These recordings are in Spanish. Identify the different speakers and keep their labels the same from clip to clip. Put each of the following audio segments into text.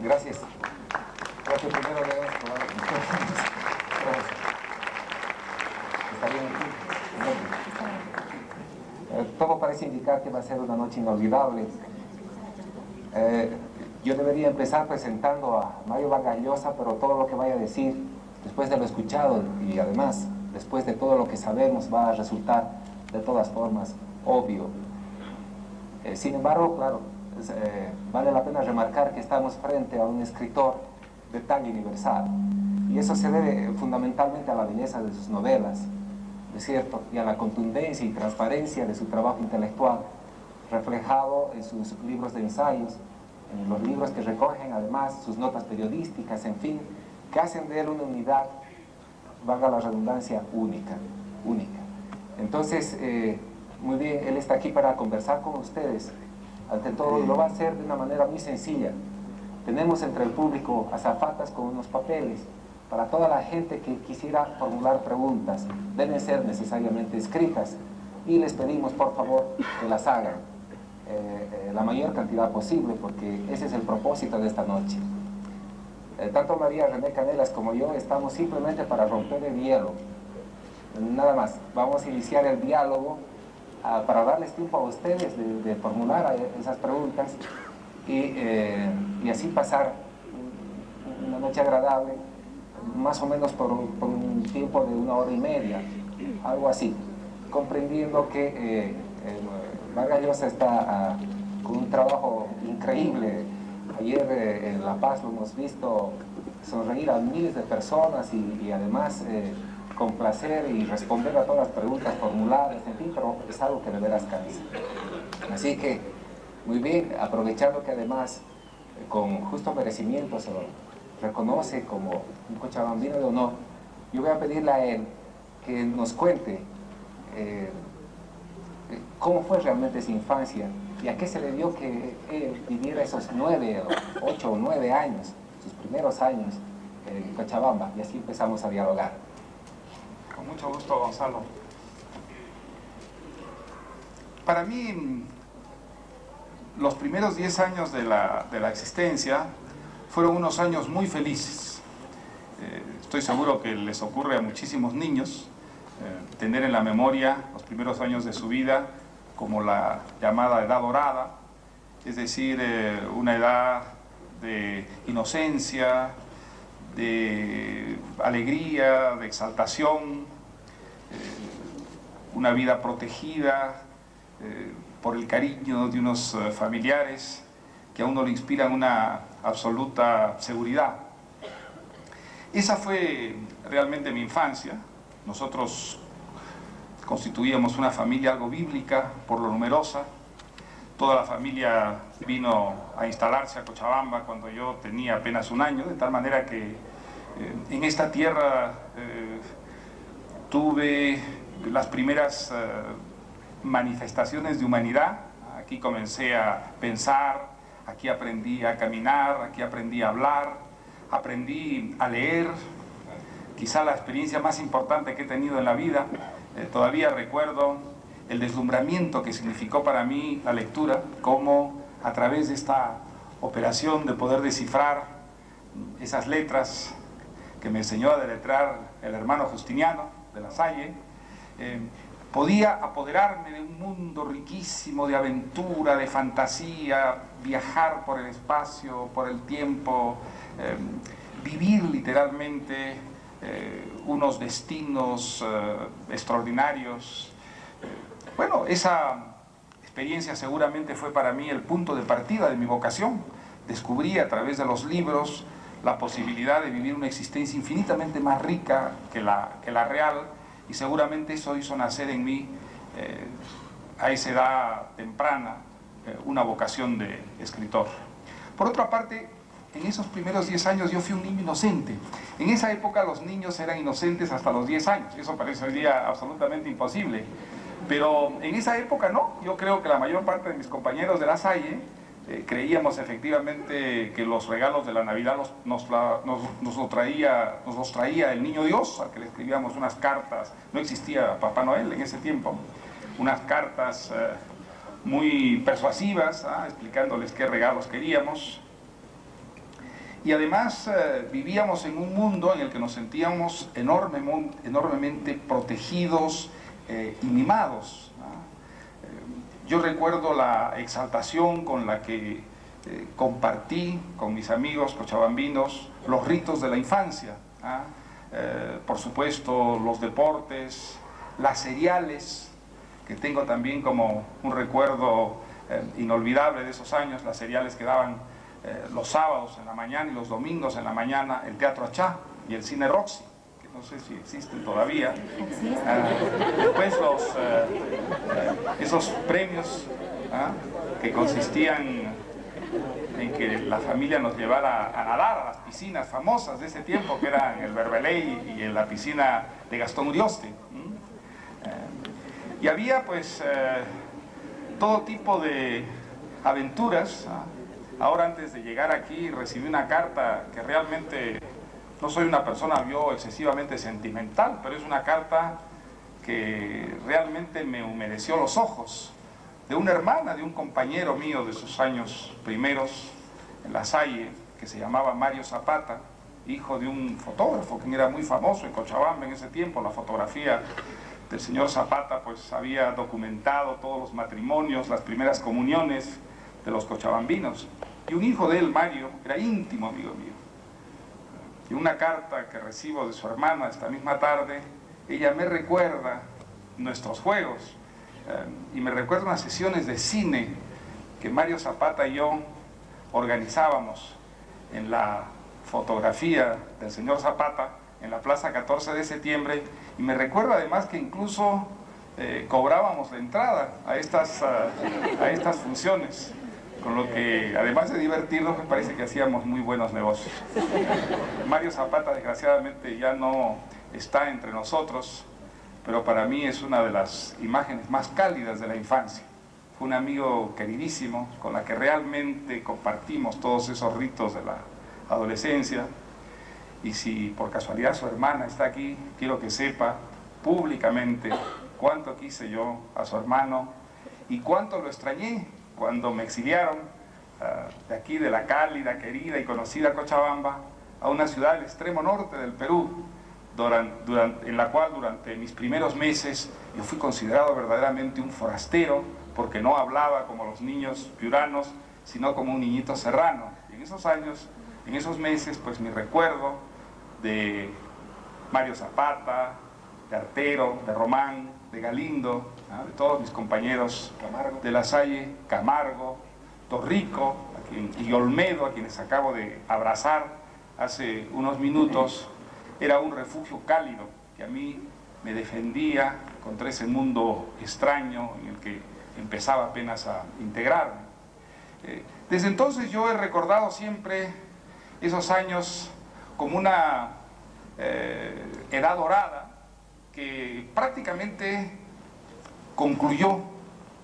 Speaker 1: Gracias. Creo que primero debemos probar. ¿Está bien aquí? Todo parece indicar que va a ser una noche inolvidable. Yo debería empezar presentando a Mario Vargas Llosa, pero todo lo que vaya a decir, después de lo escuchado y además después de todo lo que sabemos, va a resultar de todas formas obvio. Sin embargo, claro, vale la pena remarcar que estamos frente a un escritor de talla universal, y eso se debe fundamentalmente a la belleza de sus novelas, ¿no es cierto?, y a la contundencia y transparencia de su trabajo intelectual, reflejado en sus libros de ensayos, en los libros que recogen además sus notas periodísticas, en fin, que hacen de él una unidad, valga la redundancia, única. Entonces, muy bien, él está aquí para conversar con ustedes. Ante todo, lo va a hacer de una manera muy sencilla. Tenemos entre el público azafatas con unos papeles para toda la gente que quisiera formular preguntas. Deben ser necesariamente escritas y les pedimos, por favor, que las hagan la mayor cantidad posible, porque ese es el propósito de esta noche. Tanto María René Canelas como yo estamos simplemente para romper el hielo. Nada más, vamos a iniciar el diálogo para darles tiempo a ustedes de formular esas preguntas y así pasar una noche agradable, más o menos por un tiempo de 1 hora y media, algo así, comprendiendo que Vargas Llosa está con un trabajo increíble. Ayer en La Paz lo hemos visto sonreír a miles de personas y además complacer y responder a todas las preguntas formuladas, en fin, pero es algo que de veras cansa. Así que, muy bien, aprovechando que además con justo merecimiento se lo reconoce como un cochabambino de honor, yo voy a pedirle a él que nos cuente cómo fue realmente su infancia y a qué se le dio que él viviera esos 8 o 9 años, sus primeros años en Cochabamba, y así empezamos a dialogar.
Speaker 2: Con mucho gusto, Gonzalo. Para mí, los primeros 10 años de la existencia fueron unos años muy felices. Estoy seguro que les ocurre a muchísimos niños tener en la memoria los primeros años de su vida como la llamada edad dorada, es decir, una edad de inocencia, de alegría, de exaltación, una vida protegida por el cariño de unos familiares que a uno le inspiran una absoluta seguridad. Esa fue realmente mi infancia. Nosotros constituíamos una familia algo bíblica por lo numerosa. Toda la familia vino a instalarse a Cochabamba cuando yo tenía apenas 1 año, de tal manera que en esta tierra tuve las primeras manifestaciones de humanidad. Aquí comencé a pensar, aquí aprendí a caminar, aquí aprendí a hablar, aprendí a leer. Quizá la experiencia más importante que he tenido en la vida. Todavía recuerdo el deslumbramiento que significó para mí la lectura, cómo a través de esta operación de poder descifrar esas letras que me enseñó a deletrar el hermano Justiniano de La Salle, podía apoderarme de un mundo riquísimo de aventura, de fantasía, viajar por el espacio, por el tiempo, vivir literalmente unos destinos extraordinarios. Bueno, esa experiencia seguramente fue para mí el punto de partida de mi vocación. Descubrí a través de los libros la posibilidad de vivir una existencia infinitamente más rica que la real, y seguramente eso hizo nacer en mí, a esa edad temprana, una vocación de escritor. Por otra parte, en esos primeros 10 años yo fui un niño inocente. En esa época los niños eran inocentes hasta los 10 años. Eso parece hoy día absolutamente imposible. Pero en esa época no. Yo creo que la mayor parte de mis compañeros de La Salle creíamos efectivamente que los regalos de la Navidad nos los traía el Niño Dios, al que le escribíamos unas cartas. No existía Papá Noel en ese tiempo. Unas cartas muy persuasivas, explicándoles qué regalos queríamos. Y además vivíamos en un mundo en el que nos sentíamos enormemente protegidos y mimados, ¿no? Yo recuerdo la exaltación con la que compartí con mis amigos cochabambinos los ritos de la infancia, ¿no? Por supuesto los deportes, las seriales, que tengo también como un recuerdo inolvidable de esos años, las seriales que daban los sábados en la mañana y los domingos en la mañana, el Teatro Achá y el Cine Roxy, que no sé si existen todavía. Después esos premios que consistían en que la familia nos llevara a nadar a las piscinas famosas de ese tiempo, que eran el Berbeley y en la piscina de Gastón Urioste. Y había pues todo tipo de aventuras. Ahora, antes de llegar aquí, recibí una carta que realmente, no soy una persona yo excesivamente sentimental, pero es una carta que realmente me humedeció los ojos, de una hermana, de un compañero mío de sus años primeros en La Salle, que se llamaba Mario Zapata, hijo de un fotógrafo que era muy famoso en Cochabamba en ese tiempo. La fotografía del señor Zapata pues había documentado todos los matrimonios, las primeras comuniones de los cochabambinos. Y un hijo de él, Mario, era íntimo amigo mío. Y una carta que recibo de su hermana esta misma tarde, ella me recuerda nuestros juegos, y me recuerda unas sesiones de cine que Mario Zapata y yo organizábamos en la fotografía del señor Zapata en la Plaza 14 de septiembre, y me recuerda además que incluso cobrábamos la entrada a estas funciones, con lo que además de divertirnos me parece que hacíamos muy buenos negocios. Mario Zapata desgraciadamente ya no está entre nosotros, pero para mí es una de las imágenes más cálidas de la infancia. Fue un amigo queridísimo con la que realmente compartimos todos esos ritos de la adolescencia, y si por casualidad su hermana está aquí, quiero que sepa públicamente cuánto quise yo a su hermano y cuánto lo extrañé cuando me exiliaron de aquí, de la cálida, querida y conocida Cochabamba, a una ciudad del extremo norte del Perú, en la cual durante mis primeros meses yo fui considerado verdaderamente un forastero, porque no hablaba como los niños piuranos, sino como un niñito serrano. Y en esos años, en esos meses, pues mi recuerdo de Mario Zapata, de Artero, de Román, de Galindo, ¿no? De todos mis compañeros Camargo, de La Salle, Camargo, Torrico y Olmedo, a quienes acabo de abrazar hace unos minutos, era un refugio cálido que a mí me defendía contra ese mundo extraño en el que empezaba apenas a integrarme. Desde entonces yo he recordado siempre esos años como una edad dorada que prácticamente concluyó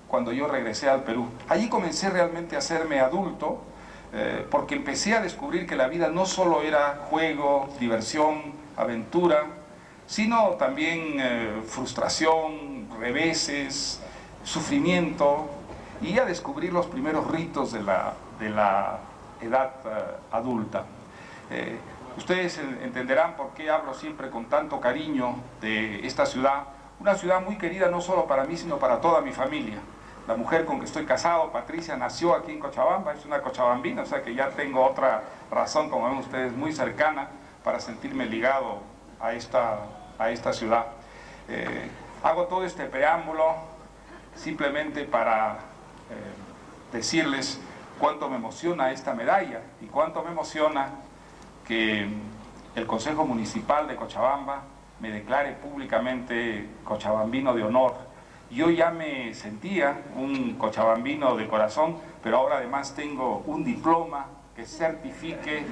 Speaker 2: cuando yo regresé al Perú. Allí comencé realmente a hacerme adulto, porque empecé a descubrir que la vida no solo era juego, diversión, aventura, sino también frustración, reveses, sufrimiento, y a descubrir los primeros ritos de la edad adulta. Ustedes entenderán por qué hablo siempre con tanto cariño de esta ciudad, una ciudad muy querida no solo para mí, sino para toda mi familia. La mujer con que estoy casado, Patricia, nació aquí en Cochabamba, es una cochabambina, o sea que ya tengo otra razón, como ven ustedes, muy cercana para sentirme ligado a esta ciudad. Hago todo este preámbulo simplemente para decirles cuánto me emociona esta medalla y cuánto me emociona que el Consejo Municipal de Cochabamba me declare públicamente cochabambino de honor. Yo ya me sentía un cochabambino de corazón, pero ahora además tengo un diploma que certifique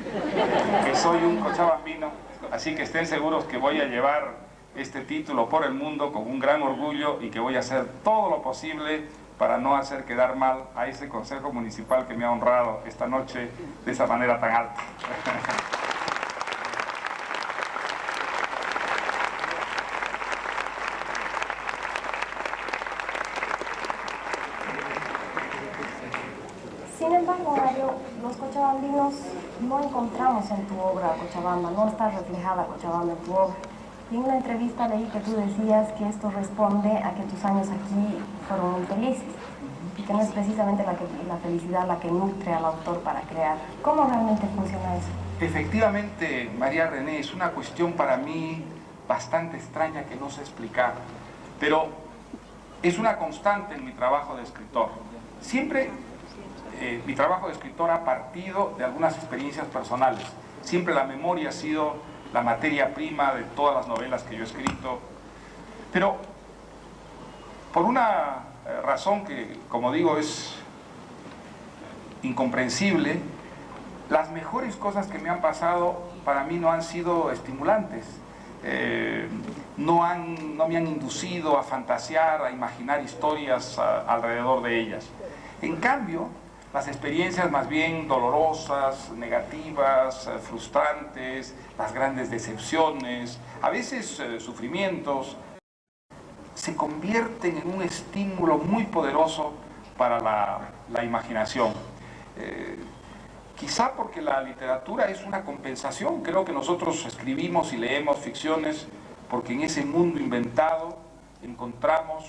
Speaker 2: que soy un cochabambino, así que estén seguros que voy a llevar este título por el mundo con un gran orgullo y que voy a hacer todo lo posible para no hacer quedar mal a ese Consejo Municipal que me ha honrado esta noche de esa manera tan alta.
Speaker 3: Sin embargo, Mario, los cochabambinos no encontramos en tu obra Cochabamba, no está reflejada Cochabamba en tu obra. Y en una entrevista leí que tú decías que esto responde a que tus años aquí fueron muy felices y que no es precisamente la felicidad la que nutre al autor para crear. ¿Cómo realmente funciona eso?
Speaker 2: Efectivamente, María René, es una cuestión para mí bastante extraña que no sé explicar, pero es una constante en mi trabajo de escritor. Siempre mi trabajo de escritor ha partido de algunas experiencias personales. Siempre la memoria ha sido la materia prima de todas las novelas que yo he escrito, pero por una razón que, como digo, es incomprensible, las mejores cosas que me han pasado para mí no han sido estimulantes, no me han inducido a fantasear, a imaginar historias alrededor de ellas. En cambio, las experiencias más bien dolorosas, negativas, frustrantes, las grandes decepciones, a veces sufrimientos, se convierten en un estímulo muy poderoso para la imaginación. Quizá porque la literatura es una compensación. Creo que nosotros escribimos y leemos ficciones porque en ese mundo inventado encontramos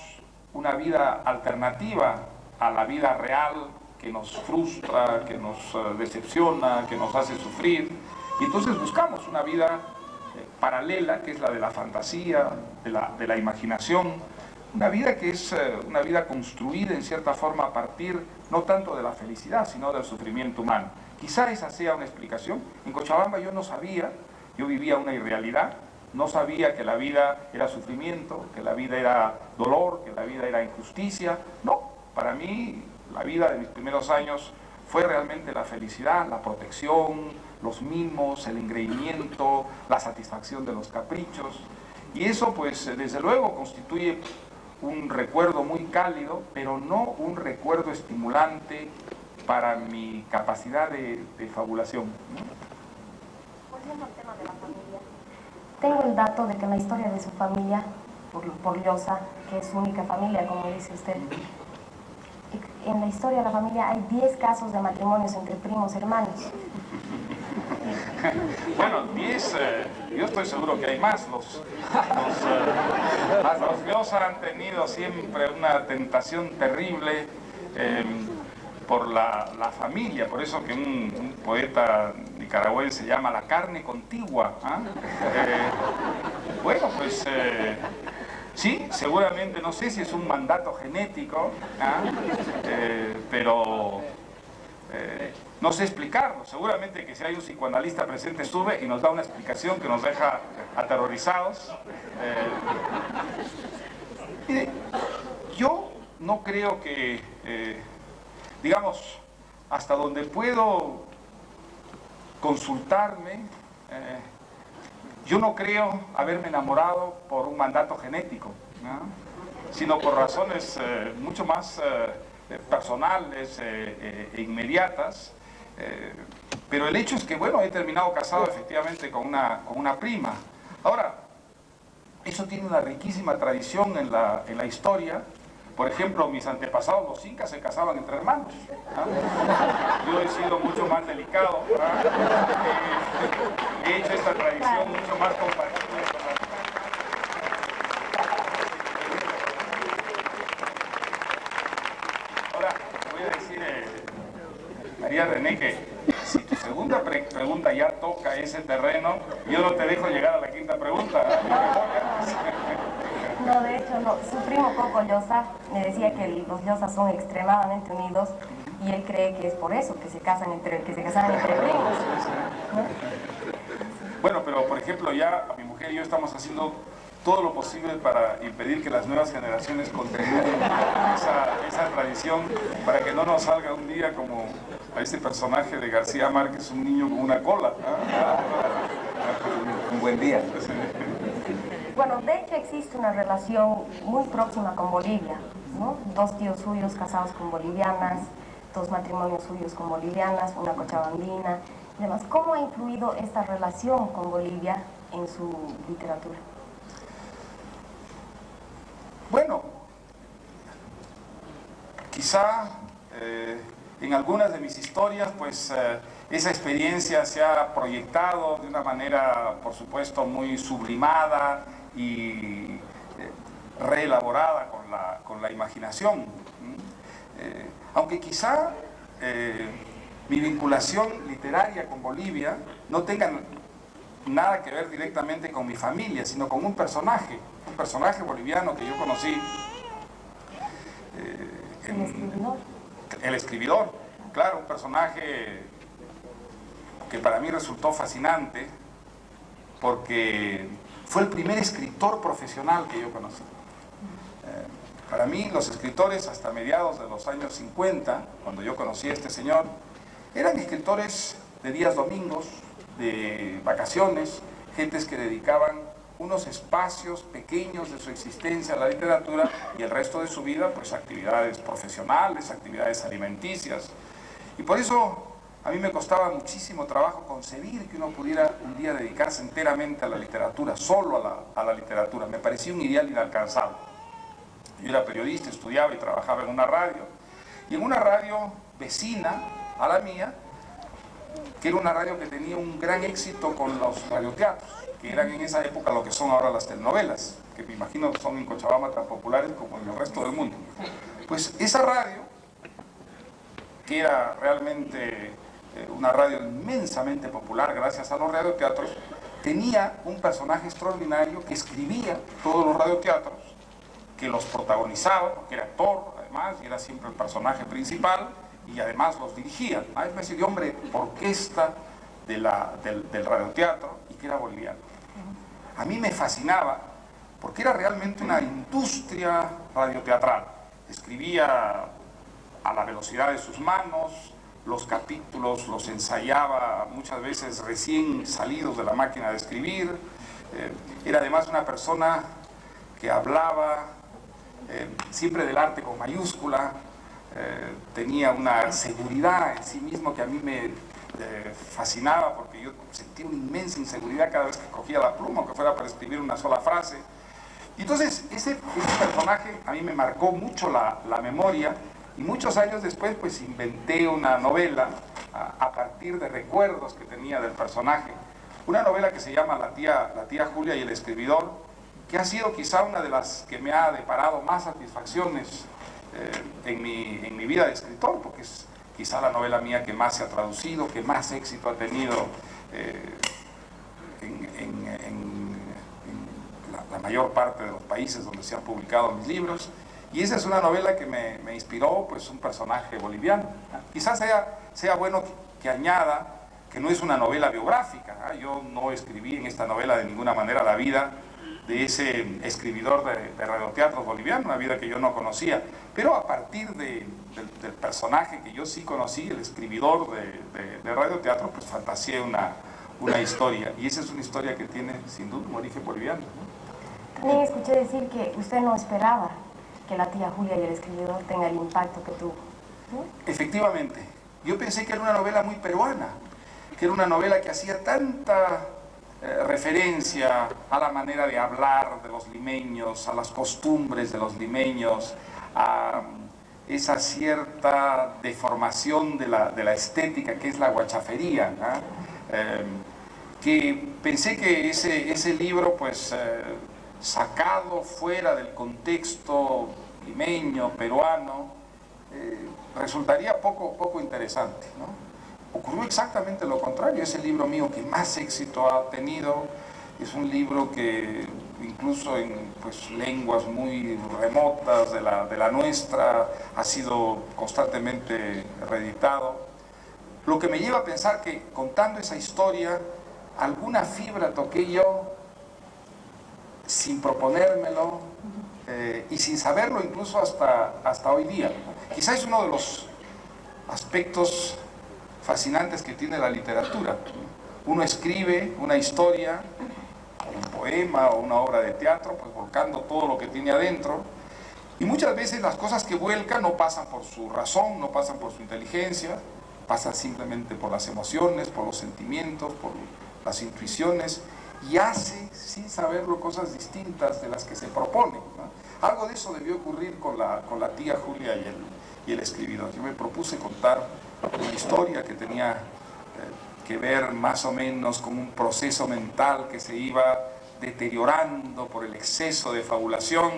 Speaker 2: una vida alternativa a la vida real que nos frustra, que nos decepciona, que nos hace sufrir. Y entonces buscamos una vida paralela, que es la de la fantasía, de la imaginación, una vida que es una vida construida en cierta forma a partir no tanto de la felicidad, sino del sufrimiento humano. Quizá esa sea una explicación. En Cochabamba yo no sabía, yo vivía una irrealidad, no sabía que la vida era sufrimiento, que la vida era dolor, que la vida era injusticia. No, para mí la vida de mis primeros años fue realmente la felicidad, la protección, los mimos, el engreimiento, la satisfacción de los caprichos. Y eso pues desde luego constituye un recuerdo muy cálido, pero no un recuerdo estimulante para mi capacidad de fabulación.
Speaker 3: Volviendo al tema de la familia, tengo el dato de que en la historia de su familia, por Llosa, que es su única familia, como dice usted, en la historia de la familia hay 10 casos de matrimonios entre primos hermanos.
Speaker 2: Bueno, 10, yo estoy seguro que hay más. Los Llosa han tenido siempre una tentación terrible por la familia, por eso que un poeta nicaragüense llama la carne contigua. Bueno, pues sí, seguramente, no sé si es un mandato genético, pero no sé explicarlo. Seguramente que si hay un psicoanalista presente sube y nos da una explicación que nos deja aterrorizados. Mire, yo no creo que, digamos, hasta donde puedo consultarme, yo no creo haberme enamorado por un mandato genético, ¿no? Sino por razones mucho más personales e inmediatas. Pero el hecho es que, bueno, he terminado casado efectivamente con una prima. Ahora, eso tiene una riquísima tradición en la historia. Por ejemplo, mis antepasados, los incas, se casaban entre hermanos. Yo he sido mucho más delicado. He hecho esta tradición mucho más compatible con la... Ahora, voy a decir, María René, que si tu segunda pregunta ya toca ese terreno, yo no te dejo llegar a la quinta pregunta.
Speaker 3: No, de hecho, no. Su primo Coco Llosa me decía que los Llosas son extremadamente unidos y él cree que es por eso que se casaban entre primos, ¿no?
Speaker 2: Bueno, pero por ejemplo, ya mi mujer y yo estamos haciendo todo lo posible para impedir que las nuevas generaciones continúen esa tradición, para que no nos salga un día como a este personaje de García Márquez, un niño con una cola.
Speaker 1: Un buen día.
Speaker 3: Bueno, de hecho existe una relación muy próxima con Bolivia, ¿no? 2 tíos suyos casados con bolivianas, 2 matrimonios suyos con bolivianas, una cochabambina y demás. ¿Cómo ha influido esta relación con Bolivia en su literatura?
Speaker 2: Bueno, quizá En algunas de mis historias, pues esa experiencia se ha proyectado de una manera, por supuesto, muy sublimada y reelaborada con la imaginación. Aunque quizá mi vinculación literaria con Bolivia no tenga nada que ver directamente con mi familia, sino con un personaje boliviano que yo conocí.
Speaker 3: ¿El escribidor?
Speaker 2: El escribidor, claro, un personaje que para mí resultó fascinante porque fue el primer escritor profesional que yo conocí. Para mí los escritores hasta mediados de los años 50, cuando yo conocí a este señor, eran escritores de días domingos, de vacaciones, gentes que dedicaban unos espacios pequeños de su existencia a la literatura y el resto de su vida pues actividades profesionales, actividades alimenticias. Y por eso a mí me costaba muchísimo trabajo concebir que uno pudiera un día dedicarse enteramente a la literatura, solo a la literatura. Me parecía un ideal inalcanzable. Yo era periodista, estudiaba y trabajaba en una radio. Y en una radio vecina a la mía, que era una radio que tenía un gran éxito con los radioteatros, que eran en esa época lo que son ahora las telenovelas, que me imagino son en Cochabamba tan populares como en el resto del mundo. Pues esa radio, que era realmente una radio inmensamente popular gracias a los radioteatros, tenía un personaje extraordinario que escribía todos los radioteatros, que los protagonizaba, porque era actor además, y era siempre el personaje principal, y además los dirigía. Una especie de hombre orquesta del radioteatro, y que era boliviano. A mí me fascinaba, porque era realmente una industria radioteatral. Escribía a la velocidad de sus manos, los capítulos los ensayaba muchas veces recién salidos de la máquina de escribir. Era además una persona que hablaba siempre del arte con mayúscula, tenía una seguridad en sí mismo que a mí me fascinaba, porque yo sentía una inmensa inseguridad cada vez que cogía la pluma, aunque fuera para escribir una sola frase. Y entonces ese personaje a mí me marcó mucho la memoria, y muchos años después pues inventé una novela a partir de recuerdos que tenía del personaje. Una novela que se llama La tía Julia y el escribidor, que ha sido quizá una de las que me ha deparado más satisfacciones en mi vida de escritor, porque es quizá la novela mía que más se ha traducido, que más éxito ha tenido en la mayor parte de los países donde se han publicado mis libros. Y esa es una novela que me inspiró pues un personaje boliviano. Quizás sea bueno que añada que no es una novela biográfica. Yo no escribí en esta novela de ninguna manera la vida de ese escribidor de radioteatros boliviano, una vida que yo no conocía, pero a partir del personaje que yo sí conocí, el escribidor de radioteatro, pues fantaseé una historia, y esa es una historia que tiene sin duda un origen boliviano, ¿no?
Speaker 3: También escuché decir que usted no esperaba que La tía Julia y el escribidor tenga el impacto que tuvo, ¿no?
Speaker 2: Efectivamente, yo pensé que era una novela muy peruana, que era una novela que hacía tanta referencia a la manera de hablar de los limeños, a las costumbres de los limeños, a esa cierta deformación de la estética que es la guachafería, ¿no? Que pensé que ese libro, pues sacado fuera del contexto limeño, peruano, resultaría poco interesante, ¿no? Ocurrió exactamente lo contrario. Es el libro mío que más éxito ha tenido. Es un libro que incluso en pues, lenguas muy remotas de la nuestra ha sido constantemente reeditado. Lo que me lleva a pensar que contando esa historia alguna fibra toqué yo sin proponérmelo y sin saberlo incluso hasta hoy día. Quizás es uno de los aspectos fascinantes que tiene la literatura. Uno escribe una historia, un poema o una obra de teatro, pues volcando todo lo que tiene adentro, y muchas veces las cosas que vuelca no pasan por su razón, no pasan por su inteligencia, pasan simplemente por las emociones, por los sentimientos, por las intuiciones, y hace, sin saberlo, cosas distintas de las que se proponen, ¿no? Algo de eso debió ocurrir con la tía Julia y el escribidor. Yo me propuse contar una historia que tenía que ver más o menos con un proceso mental que se iba deteriorando por el exceso de fabulación,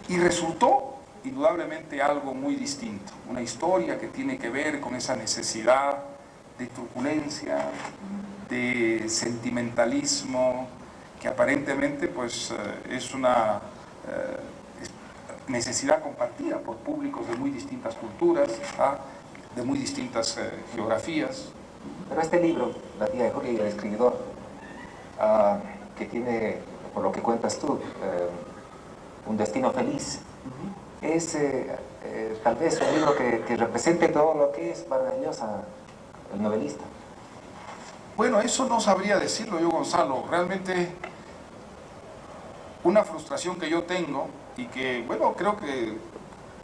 Speaker 2: y resultó indudablemente algo muy distinto, una historia que tiene que ver con esa necesidad de truculencia, de sentimentalismo, que aparentemente pues es una necesidad compartida por públicos de muy distintas culturas, de muy distintas geografías.
Speaker 1: Pero este libro, La tía de Julia y el escribidor, que tiene, por lo que cuentas tú, un destino feliz, es tal vez un libro que represente todo lo que es Vargas Llosa, el novelista.
Speaker 2: Bueno, eso no sabría decirlo yo, Gonzalo. Realmente una frustración que yo tengo y que, bueno, creo que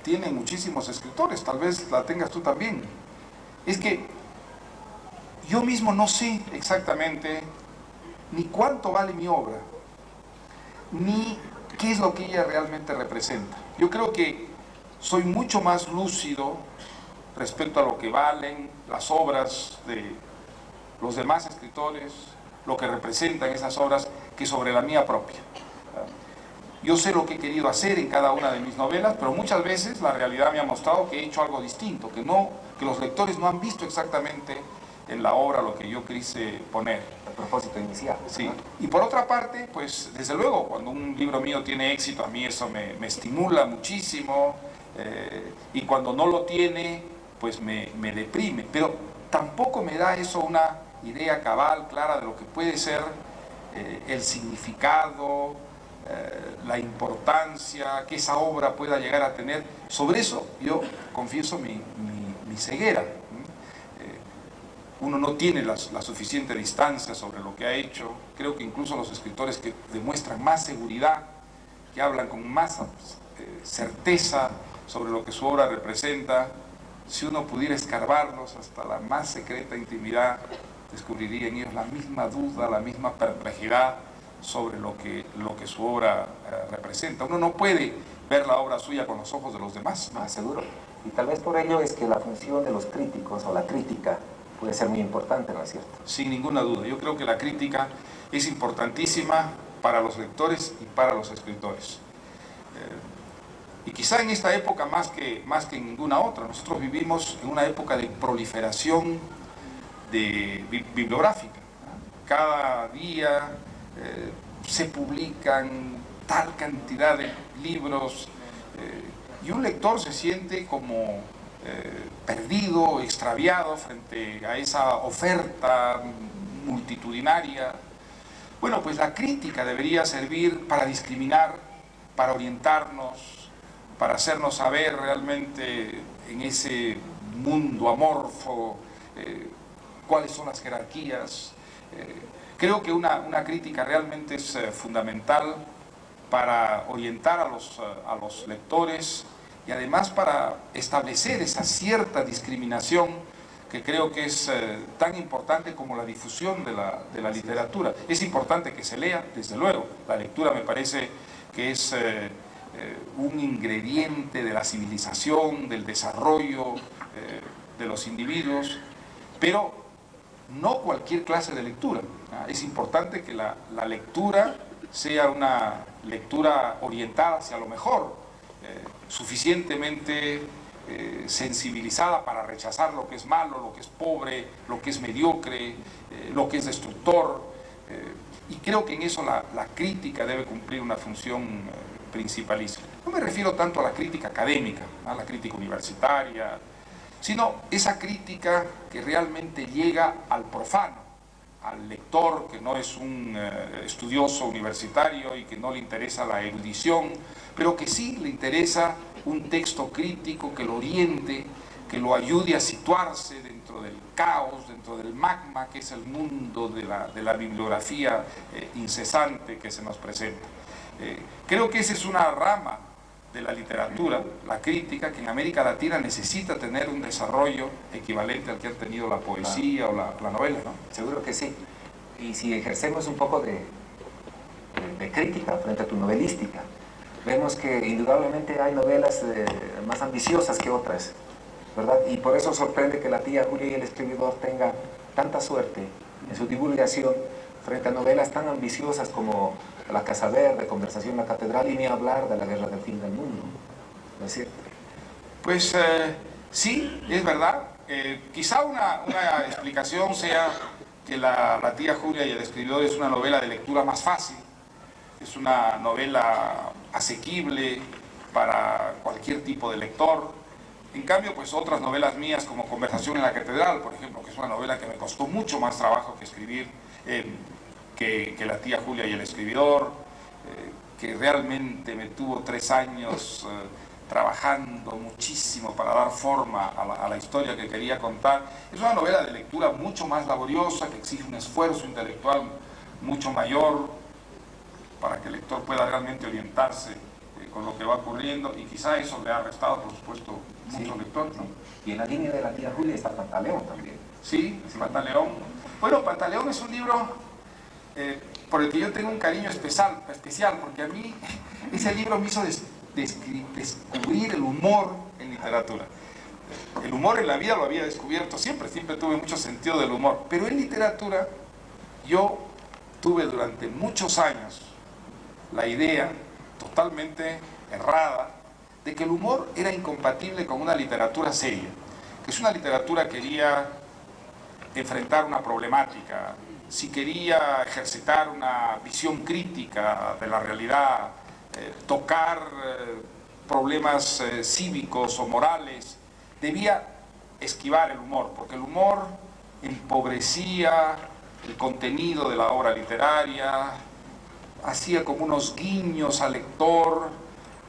Speaker 2: tienen muchísimos escritores, tal vez la tengas tú también, es que yo mismo no sé exactamente ni cuánto vale mi obra, ni qué es lo que ella realmente representa. Yo creo que soy mucho más lúcido respecto a lo que valen las obras de los demás escritores, lo que representan esas obras, que sobre la mía propia. Yo sé lo que he querido hacer en cada una de mis novelas, pero muchas veces la realidad me ha mostrado que he hecho algo distinto, que los lectores no han visto exactamente en la obra lo que yo quise poner.
Speaker 1: El propósito inicial.
Speaker 2: Sí. Y por otra parte, pues desde luego, cuando un libro mío tiene éxito, a mí eso me estimula muchísimo, y cuando no lo tiene, pues me deprime. Pero tampoco me da eso una idea cabal, clara de lo que puede ser el significado, la importancia que esa obra pueda llegar a tener. Sobre eso yo confieso mi ceguera. Uno no tiene la suficiente distancia sobre lo que ha hecho. Creo que incluso los escritores que demuestran más seguridad, que hablan con más certeza sobre lo que su obra representa, si uno pudiera escarbarlos hasta la más secreta intimidad, descubriría en ellos la misma duda, la misma perplejidad sobre lo que su obra representa. Uno no puede ver la obra suya con los ojos de los demás.
Speaker 1: Seguro. Y tal vez por ello es que la función de los críticos o la crítica puede ser muy importante, ¿no es cierto?
Speaker 2: Sin ninguna duda. Yo creo que la crítica es importantísima para los lectores y para los escritores. Y quizá en esta época más que en ninguna otra. Nosotros vivimos en una época de proliferación bibliográfica. Cada día se publican tal cantidad de libros, y un lector se siente como perdido, extraviado frente a esa oferta multitudinaria. Bueno, pues la crítica debería servir para discriminar, para orientarnos, para hacernos saber realmente en ese mundo amorfo cuáles son las jerarquías. Creo que una crítica realmente es fundamental para orientar a los lectores y además para establecer esa cierta discriminación que creo que es tan importante como la difusión de la literatura. Es importante que se lea, desde luego. La lectura me parece que es un ingrediente de la civilización, del desarrollo de los individuos, pero no cualquier clase de lectura. Es importante que la lectura sea una lectura orientada hacia lo mejor, suficientemente sensibilizada para rechazar lo que es malo, lo que es pobre, lo que es mediocre, lo que es destructor. Y creo que en eso la crítica debe cumplir una función principalísima. No me refiero tanto a la crítica académica, a la crítica universitaria, sino esa crítica que realmente llega al profano, al lector que no es un estudioso universitario y que no le interesa la erudición, pero que sí le interesa un texto crítico que lo oriente, que lo ayude a situarse dentro del caos, dentro del magma que es el mundo de la bibliografía incesante que se nos presenta. Creo que esa es una rama de la literatura, la crítica, que en América Latina necesita tener un desarrollo equivalente al que ha tenido la poesía o la novela, ¿no?
Speaker 1: Seguro que sí. Y si ejercemos un poco de crítica frente a tu novelística, vemos que indudablemente hay novelas más ambiciosas que otras, ¿verdad? Y por eso sorprende que la tía Julia y el escribidor tengan tanta suerte en su divulgación frente a novelas tan ambiciosas como La Casa Verde, Conversación en la Catedral, y ni hablar de La Guerra del Fin del Mundo, ¿no es cierto?
Speaker 2: Pues sí, es verdad. Quizá una explicación sea que la tía Julia y el escribidor es una novela de lectura más fácil, es una novela asequible para cualquier tipo de lector. En cambio, pues otras novelas mías como Conversación en la Catedral, por ejemplo, que es una novela que me costó mucho más trabajo que escribir que la tía Julia y el escribidor, que realmente me tuvo 3 años trabajando muchísimo para dar forma a la historia que quería contar. Es una novela de lectura mucho más laboriosa, que exige un esfuerzo intelectual mucho mayor para que el lector pueda realmente orientarse con lo que va ocurriendo, y quizá eso le ha restado, por supuesto, mucho lector, ¿no?
Speaker 1: Y en la línea de la tía Julia está Pantaleón también.
Speaker 2: Sí, Pantaleón. Bueno, Pantaleón es un libro por el que yo tengo un cariño especial, porque a mí ese libro me hizo descubrir el humor en literatura. El humor en la vida lo había descubierto siempre tuve mucho sentido del humor, pero en literatura yo tuve durante muchos años la idea totalmente errada de que el humor era incompatible con una literatura seria, que si una literatura quería enfrentar una problemática, si quería ejercitar una visión crítica de la realidad, tocar problemas cívicos o morales, debía esquivar el humor, porque el humor empobrecía el contenido de la obra literaria, hacía como unos guiños al lector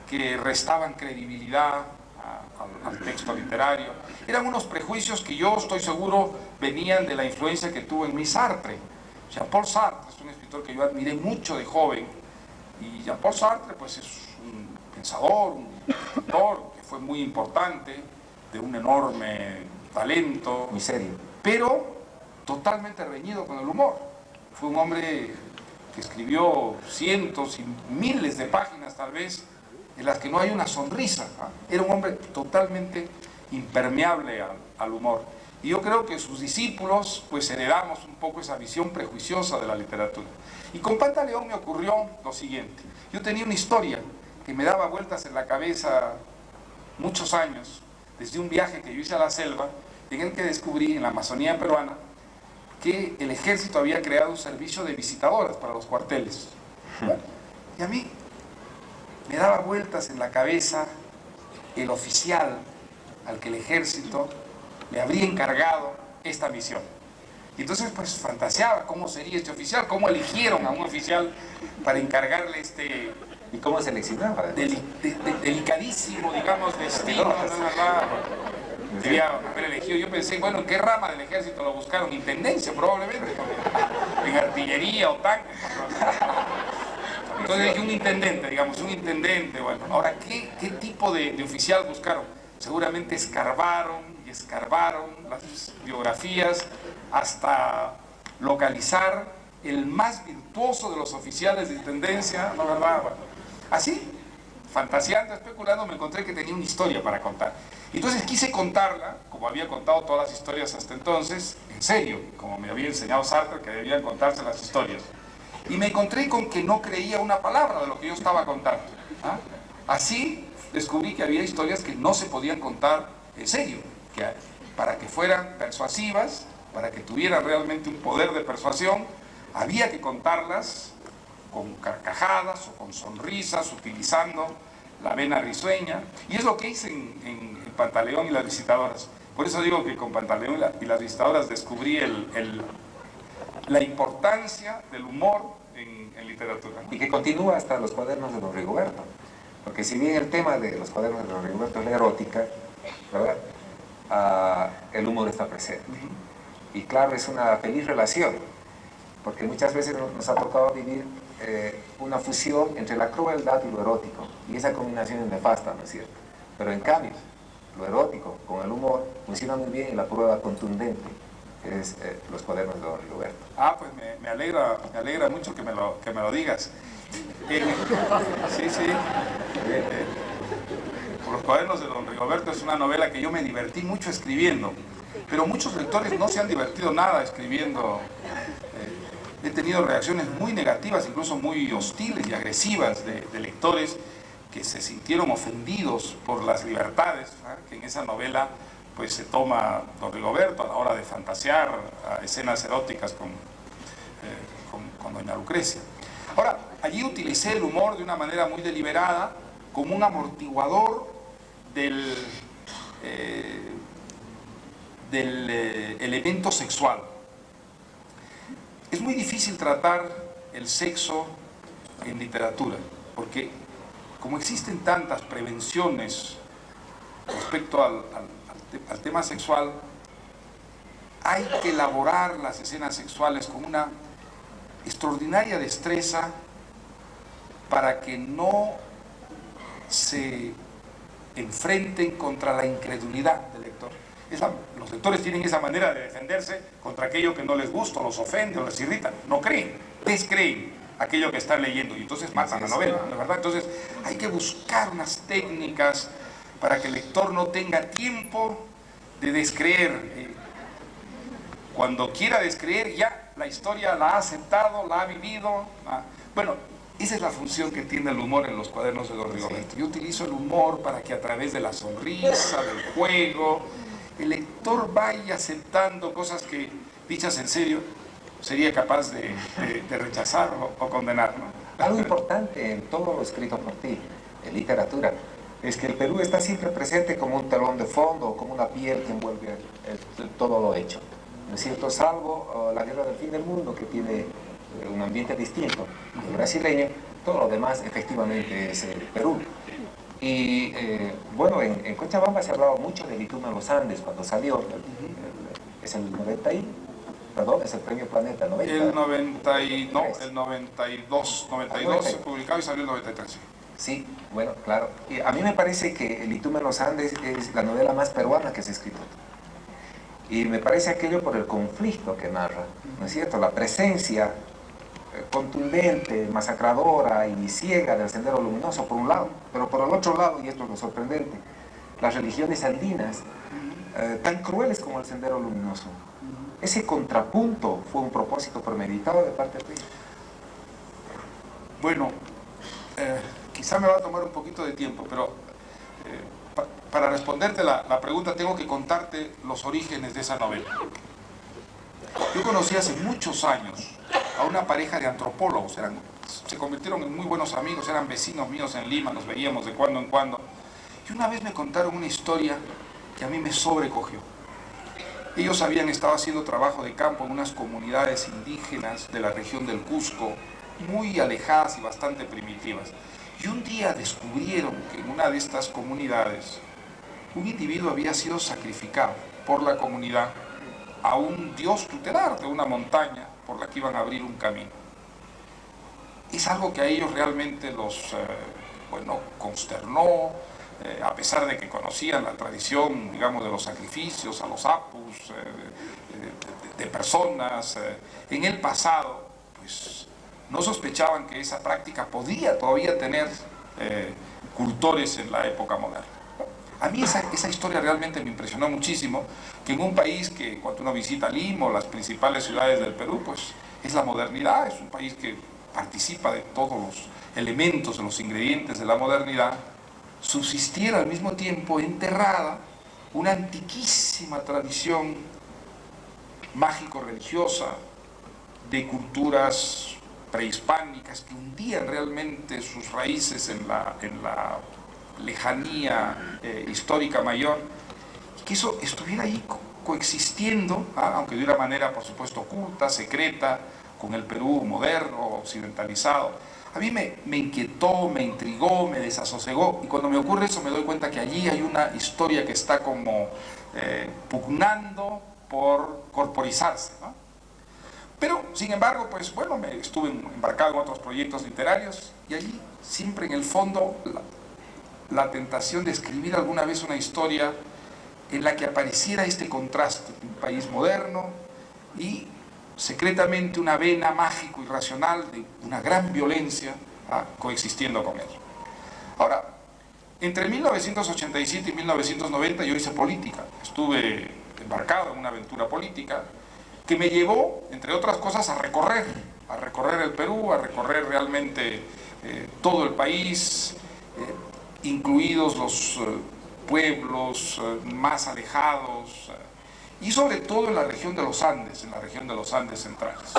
Speaker 2: que restaban credibilidad al texto literario. Eran unos prejuicios que yo estoy seguro venían de la influencia que tuvo en mí Sartre. Jean-Paul Sartre es un escritor que yo admiré mucho de joven, y Jean-Paul Sartre pues es un pensador, un escritor que fue muy importante, de un enorme talento,
Speaker 1: Muy serio.
Speaker 2: pero totalmente reñido con el humor. Fue un hombre que escribió cientos y miles de páginas tal vez en las que no hay una sonrisa, ¿no? Era un hombre totalmente impermeable al humor. Y yo creo que sus discípulos pues heredamos un poco esa visión prejuiciosa de la literatura. Y con Pantaleón me ocurrió lo siguiente. Yo tenía una historia que me daba vueltas en la cabeza muchos años, desde un viaje que yo hice a la selva, en el que descubrí en la Amazonía peruana que el ejército había creado un servicio de visitadoras para los cuarteles. Y a mí me daba vueltas en la cabeza el oficial al que el ejército le habría encargado esta misión. Y entonces pues fantaseaba cómo sería este oficial, cómo eligieron a un oficial para encargarle este...
Speaker 1: ¿Y cómo seleccionaba?
Speaker 2: Delicadísimo, digamos, destino, ¿no? ¿Verdad? Debía haber elegido. Yo pensé, bueno, ¿en qué rama del ejército lo buscaron? Intendencia, probablemente. En artillería o tanques. Entonces dije un intendente, digamos, un intendente. Bueno, ahora, ¿qué tipo de oficial buscaron? Seguramente escarbaron y escarbaron las biografías hasta localizar el más virtuoso de los oficiales de intendencia, ¿no, verdad? Bueno, así, fantaseando, especulando, me encontré que tenía una historia para contar. Entonces quise contarla, como había contado todas las historias hasta entonces, en serio, como me había enseñado Sartre que debían contarse las historias. Y me encontré con que no creía una palabra de lo que yo estaba contando. ¿Ah? Así descubrí que había historias que no se podían contar en serio, que para que fueran persuasivas, para que tuvieran realmente un poder de persuasión, había que contarlas con carcajadas o con sonrisas, utilizando la vena risueña, y es lo que hice en Pantaleón y las visitadoras. Por eso digo que con Pantaleón y las visitadoras descubrí la importancia del humor en literatura, ¿no?
Speaker 1: Y que continúa hasta los cuadernos de don Rigoberto. Porque si bien el tema de los cuadernos de don Rigoberto es la erótica, ¿verdad? El humor está presente. Y claro, es una feliz relación, porque muchas veces nos ha tocado vivir una fusión entre la crueldad y lo erótico, y esa combinación es nefasta, ¿no es cierto? Pero en cambio, lo erótico con el humor funciona muy bien, y la prueba contundente es los cuadernos de don Rigoberto.
Speaker 2: Pues me alegra mucho que me lo digas. Sí, sí. Por los cuadernos de don Rigoberto es una novela que yo me divertí mucho escribiendo, pero muchos lectores no se han divertido nada escribiendo. He tenido reacciones muy negativas, incluso muy hostiles y agresivas de lectores que se sintieron ofendidos por las libertades, ¿verdad?, que en esa novela pues se toma don Rigoberto a la hora de fantasear a escenas eróticas con doña Lucrecia. Ahora, allí utilicé el humor de una manera muy deliberada como un amortiguador del elemento sexual. Es muy difícil tratar el sexo en literatura, porque como existen tantas prevenciones respecto al tema sexual, hay que elaborar las escenas sexuales con una extraordinaria destreza para que no se enfrenten contra la incredulidad del lector. Los lectores tienen esa manera de defenderse contra aquello que no les gusta, los ofende o les irrita. No creen, descreen aquello que están leyendo y entonces matan la novela, ¿no es verdad? Entonces hay que buscar unas técnicas para que el lector no tenga tiempo de descreer. Cuando quiera descreer, ya la historia la ha aceptado, la ha vivido. Bueno, esa es la función que tiene el humor en los cuadernos de don Rigoberto. Yo utilizo el humor para que a través de la sonrisa, del juego, el lector vaya aceptando cosas que, dichas en serio, sería capaz de rechazar o condenar, ¿no?
Speaker 1: Algo importante en todo lo escrito por ti, en literatura, es que el Perú está siempre presente como un telón de fondo, como una piel que envuelve todo lo hecho, ¿no es cierto? Salvo la Guerra del Fin del Mundo, que tiene un ambiente distinto, el brasileño, todo lo demás efectivamente es el Perú. Y bueno, en Cochabamba se ha hablado mucho de Lituma en los Andes cuando salió, es el 90 perdón, es el Premio Planeta, 90.
Speaker 2: El 92 se publicaba y salió el 93.
Speaker 1: Sí, bueno, claro. Y a mí me parece que Lituma en los Andes es la novela más peruana que se ha escrito. Y me parece aquello por el conflicto que narra, ¿no es cierto? La presencia contundente, masacradora y ciega del Sendero Luminoso por un lado, pero por el otro lado, y esto es lo sorprendente, las religiones andinas tan crueles como el Sendero Luminoso. Ese contrapunto fue un propósito premeditado de parte de ellos.
Speaker 2: Bueno, quizá me va a tomar un poquito de tiempo, pero para responderte la pregunta tengo que contarte los orígenes de esa novela. Yo conocí hace muchos años a una pareja de antropólogos, se convirtieron en muy buenos amigos, eran vecinos míos en Lima, nos veíamos de cuando en cuando, y una vez me contaron una historia que a mí me sobrecogió. Ellos habían estado haciendo trabajo de campo en unas comunidades indígenas de la región del Cusco, muy alejadas y bastante primitivas. Y un día descubrieron que en una de estas comunidades un individuo había sido sacrificado por la comunidad a un dios tutelar de una montaña por la que iban a abrir un camino. Es algo que a ellos realmente los consternó, a pesar de que conocían la tradición, digamos, de los sacrificios a los apus, de personas. En el pasado, pues, no sospechaban que esa práctica podía todavía tener cultores en la época moderna. A mí esa historia realmente me impresionó muchísimo, que en un país que cuando uno visita Lima o las principales ciudades del Perú, pues es la modernidad, es un país que participa de todos los elementos, de los ingredientes de la modernidad, subsistiera al mismo tiempo enterrada una antiquísima tradición mágico-religiosa de culturas prehispánicas que hundían realmente sus raíces en la lejanía histórica mayor, y que eso estuviera ahí coexistiendo, aunque de una manera por supuesto oculta, secreta, con el Perú moderno, occidentalizado. A mí me inquietó, me intrigó, me desasosegó, y cuando me ocurre eso me doy cuenta que allí hay una historia que está como pugnando por corporizarse, ¿no? Pero, sin embargo, pues bueno, estuve embarcado en otros proyectos literarios, y allí siempre en el fondo la tentación de escribir alguna vez una historia en la que apareciera este contraste de un país moderno y secretamente una vena mágico y racional de una gran violencia coexistiendo con él. Ahora, entre 1987 y 1990 yo hice política, estuve embarcado en una aventura política que me llevó, entre otras cosas, a recorrer el Perú, a recorrer realmente todo el país, incluidos los pueblos más alejados, y sobre todo en la región de los Andes, en la región de los Andes centrales.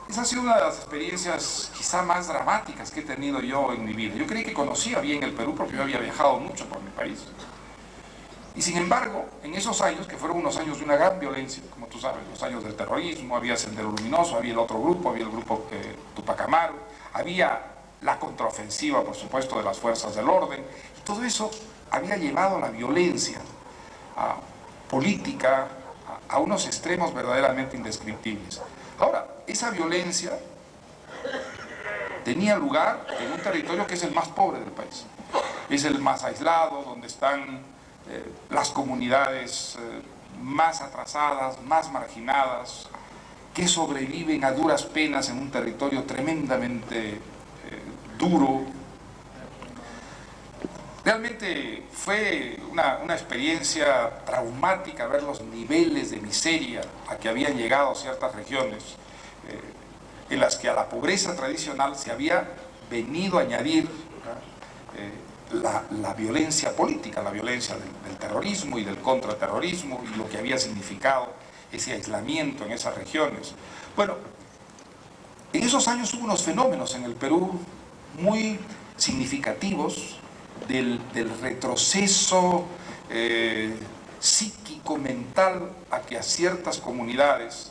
Speaker 2: Esa ha sido una de las experiencias quizá más dramáticas que he tenido yo en mi vida. Yo creí que conocía bien el Perú porque yo había viajado mucho por mi país. Y sin embargo, en esos años, que fueron unos años de una gran violencia, como tú sabes, los años del terrorismo, había Sendero Luminoso, había el otro grupo, había el grupo Tupac Amaru, había la contraofensiva, por supuesto, de las fuerzas del orden, y todo eso había llevado a la violencia política a unos extremos verdaderamente indescriptibles. Ahora, esa violencia tenía lugar en un territorio que es el más pobre del país, es el más aislado, donde están las comunidades más atrasadas, más marginadas, que sobreviven a duras penas en un territorio tremendamente duro. Realmente fue una experiencia traumática ver los niveles de miseria a que habían llegado ciertas regiones, en las que a la pobreza tradicional se había venido a añadir la violencia política, la violencia del terrorismo y del contraterrorismo y lo que había significado ese aislamiento en esas regiones. Bueno, en esos años hubo unos fenómenos en el Perú muy significativos del retroceso psíquico, mental a que a ciertas comunidades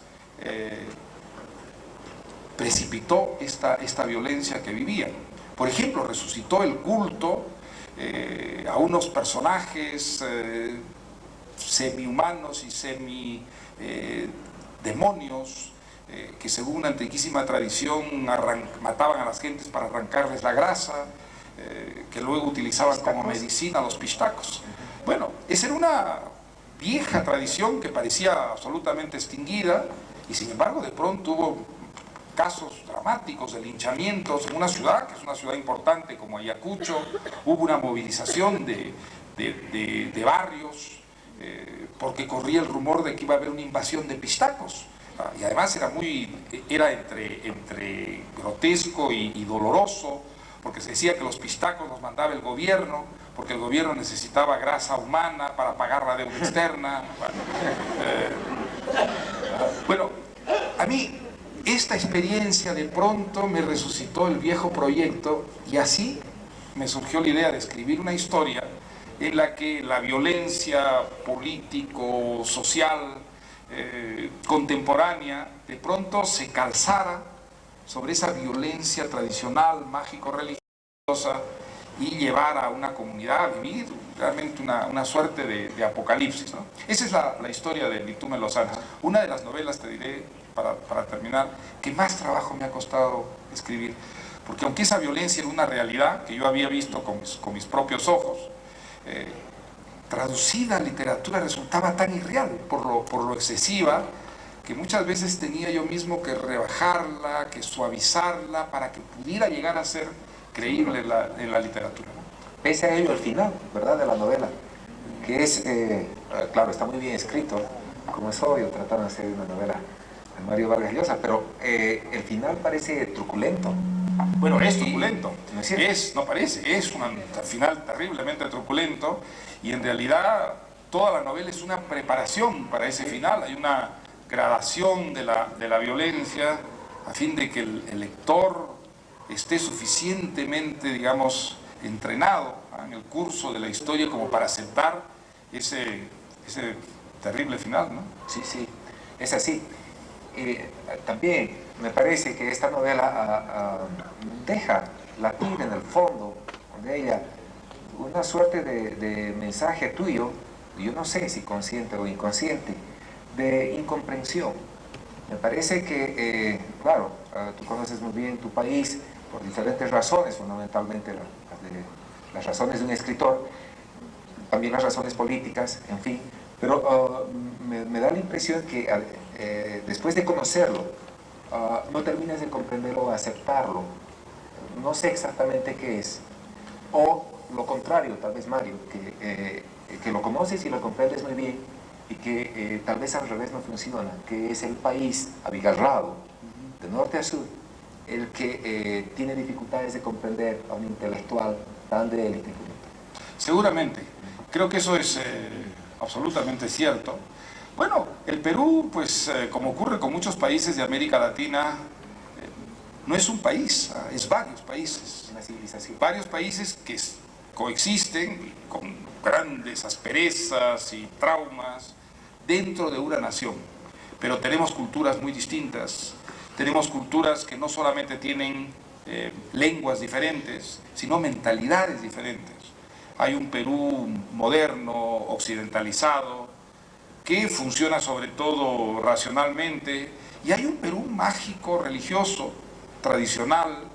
Speaker 2: precipitó esta violencia que vivían. Por ejemplo, resucitó el culto a unos personajes semi-humanos y semi-demonios que según una antiquísima tradición mataban a las gentes para arrancarles la grasa, que luego utilizaban como medicina los pistacos. Bueno, esa era una vieja tradición que parecía absolutamente extinguida y sin embargo de pronto hubo casos dramáticos de linchamientos en una ciudad, que es una ciudad importante como Ayacucho. Hubo una movilización de barrios porque corría el rumor de que iba a haber una invasión de pistacos. Y además era entre grotesco y doloroso, porque se decía que los pistacos los mandaba el gobierno, porque el gobierno necesitaba grasa humana para pagar la deuda externa. Bueno, a mí esta experiencia de pronto me resucitó el viejo proyecto y así me surgió la idea de escribir una historia en la que la violencia político-social contemporánea de pronto se calzara sobre esa violencia tradicional, mágico-religiosa y llevara a una comunidad a vivir realmente una suerte de apocalipsis, ¿no? Esa es la historia de Bitumen Los Andes, una de las novelas, te diré, para terminar, que más trabajo me ha costado escribir, porque aunque esa violencia era una realidad que yo había visto con mis propios ojos, traducida a literatura resultaba tan irreal por lo excesiva, que muchas veces tenía yo mismo que rebajarla, que suavizarla, para que pudiera llegar a ser creíble en la literatura, ¿no?
Speaker 1: Pese a ello, el final, ¿verdad?, de la novela, que es, claro, está muy bien escrito, como es obvio, trataron de hacer una novela de Mario Vargas Llosa, pero el final parece truculento.
Speaker 2: Bueno, es truculento,
Speaker 1: ¿no es cierto?
Speaker 2: no parece, es un final terriblemente truculento, y en realidad toda la novela es una preparación para ese final. Hay una gradación de la violencia a fin de que el lector esté suficientemente, digamos, entrenado en el curso de la historia como para aceptar ese terrible final, ¿no?
Speaker 1: Sí, sí, es así. También me parece que esta novela deja latir en el fondo de ella una suerte de mensaje tuyo, yo no sé si consciente o inconsciente, de incomprensión. Me parece que, claro, tú conoces muy bien tu país por diferentes razones, fundamentalmente las razones de un escritor, también las razones políticas, en fin, pero me da la impresión que después de conocerlo, no terminas de comprenderlo o aceptarlo, no sé exactamente qué es. O lo contrario, tal vez Mario, que lo conoces y lo comprendes muy bien y que tal vez al revés no funciona, que es el país abigarrado, de norte a sur, el que tiene dificultades de comprender a un intelectual tan de élite como tú.
Speaker 2: Seguramente. Creo que eso es absolutamente cierto. Bueno, el Perú, pues como ocurre con muchos países de América Latina, no es un país, es varios países.
Speaker 1: Una civilización.
Speaker 2: Varios países que coexisten con grandes asperezas y traumas dentro de una nación. Pero tenemos culturas muy distintas, tenemos culturas que no solamente tienen lenguas diferentes, sino mentalidades diferentes. Hay un Perú moderno, occidentalizado, que funciona sobre todo racionalmente, y hay un Perú mágico, religioso, tradicional,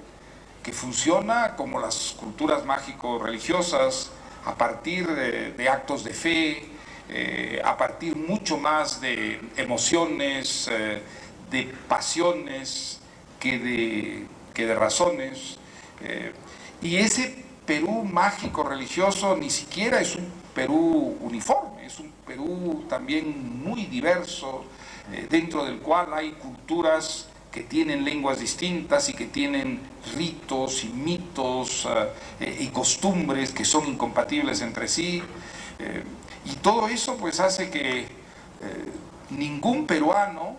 Speaker 2: que funciona como las culturas mágico-religiosas, a partir de actos de fe, a partir mucho más de emociones, de pasiones que de razones. Y ese Perú mágico religioso ni siquiera es un Perú uniforme, es un Perú también muy diverso, dentro del cual hay culturas que tienen lenguas distintas y que tienen ritos y mitos y costumbres que son incompatibles entre sí. Y todo eso pues hace que ningún peruano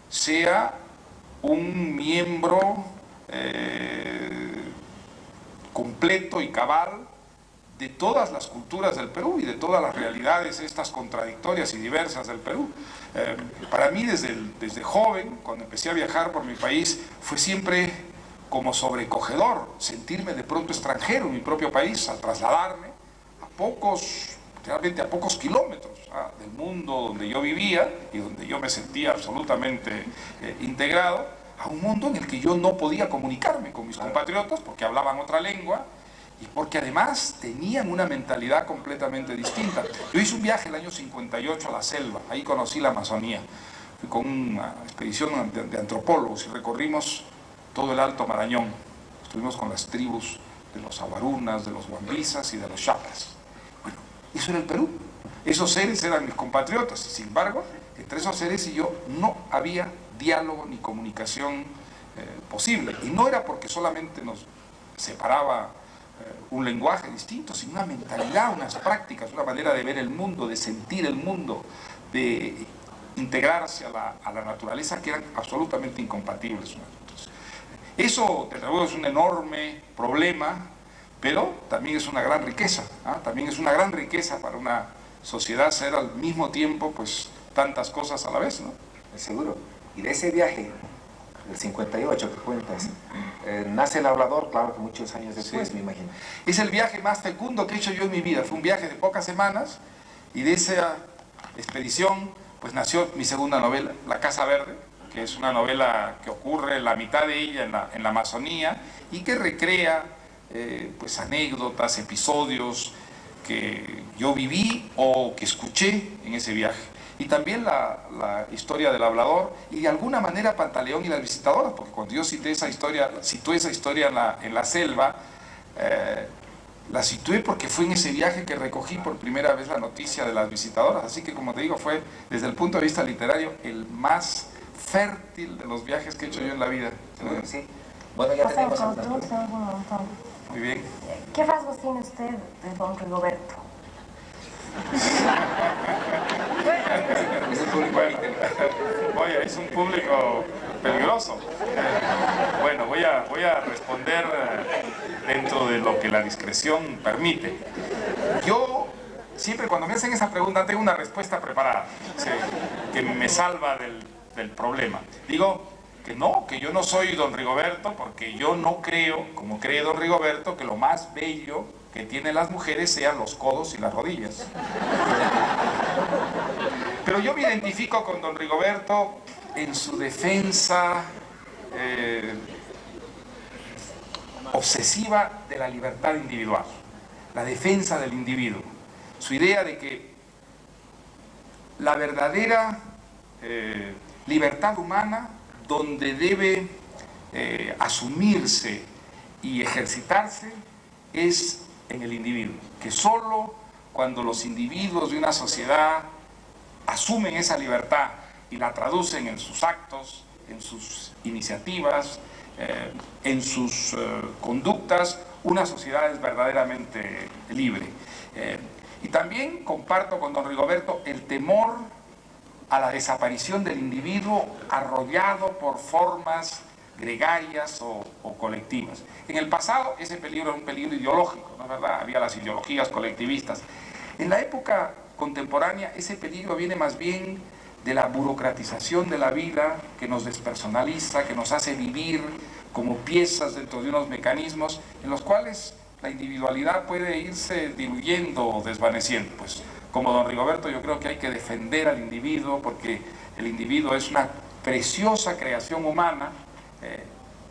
Speaker 2: sea un miembro completo y cabal de todas las culturas del Perú y de todas las realidades estas contradictorias y diversas del Perú. Para mí desde joven, cuando empecé a viajar por mi país, fue siempre como sobrecogedor sentirme de pronto extranjero en mi propio país al trasladarme realmente a pocos kilómetros del mundo donde yo vivía y donde yo me sentía absolutamente integrado, a un mundo en el que yo no podía comunicarme con mis compatriotas porque hablaban otra lengua y porque además tenían una mentalidad completamente distinta. Yo hice un viaje el año 58 a la selva, ahí conocí la Amazonía, fui con una expedición de antropólogos y recorrimos todo el Alto Marañón, estuvimos con las tribus de los Abarunas, de los Huambizas y de los Chapras. Bueno, eso era el Perú, esos seres eran mis compatriotas, sin embargo, entre esos seres y yo no había diálogo ni comunicación posible, y no era porque solamente nos separaba un lenguaje distinto, sino una mentalidad, unas prácticas, una manera de ver el mundo, de sentir el mundo, de integrarse a la naturaleza, que eran absolutamente incompatibles. Entonces, eso, desde luego, es un enorme problema, pero también es una gran riqueza, también es una gran riqueza para una sociedad ser al mismo tiempo, pues, tantas cosas a la vez, ¿no?
Speaker 1: Seguro. Y de ese viaje, del 58 que cuentas, nace El Hablador, claro que muchos años después, sí, me imagino.
Speaker 2: Es el viaje más fecundo que he hecho yo en mi vida. Fue un viaje de pocas semanas y de esa expedición pues nació mi segunda novela, La Casa Verde, que es una novela que ocurre la mitad de ella en la Amazonía y que recrea pues anécdotas, episodios que yo viví o que escuché en ese viaje. Y también la historia del hablador y de alguna manera Pantaleón y las visitadoras, porque cuando yo situé esa historia en la selva, la situé porque fue en ese viaje que recogí por primera vez la noticia de las visitadoras, así que como te digo fue desde el punto de vista literario el más fértil de los viajes que he hecho yo en la vida.
Speaker 1: Sí. Bueno, ya tenemos
Speaker 3: un montón.
Speaker 2: Muy bien.
Speaker 3: ¿Qué rasgos tiene usted de don Rigoberto?
Speaker 1: Es un público
Speaker 2: Oye, es un público peligroso. Bueno, voy a responder dentro de lo que la discreción permite. Yo siempre cuando me hacen esa pregunta tengo una respuesta preparada, ¿sí?, que me salva del problema. Digo que no, que yo no soy don Rigoberto, porque yo no creo, como cree don Rigoberto, que lo más bello que tienen las mujeres sean los codos y las rodillas. Pero yo me identifico con don Rigoberto en su defensa obsesiva de la libertad individual, la defensa del individuo, su idea de que la verdadera libertad humana, donde debe asumirse y ejercitarse es en el individuo, que solo cuando los individuos de una sociedad asumen esa libertad y la traducen en sus actos, en sus iniciativas, en sus conductas, una sociedad es verdaderamente libre. Y también comparto con don Rigoberto el temor a la desaparición del individuo arrollado por formas gregarias o colectivas. En el pasado ese peligro era un peligro ideológico, ¿no es verdad? Había las ideologías colectivistas. En la época contemporánea ese peligro viene más bien de la burocratización de la vida, que nos despersonaliza, que nos hace vivir como piezas dentro de unos mecanismos en los cuales la individualidad puede irse diluyendo o desvaneciendo. Pues como don Rigoberto, yo creo que hay que defender al individuo, porque el individuo es una preciosa creación humana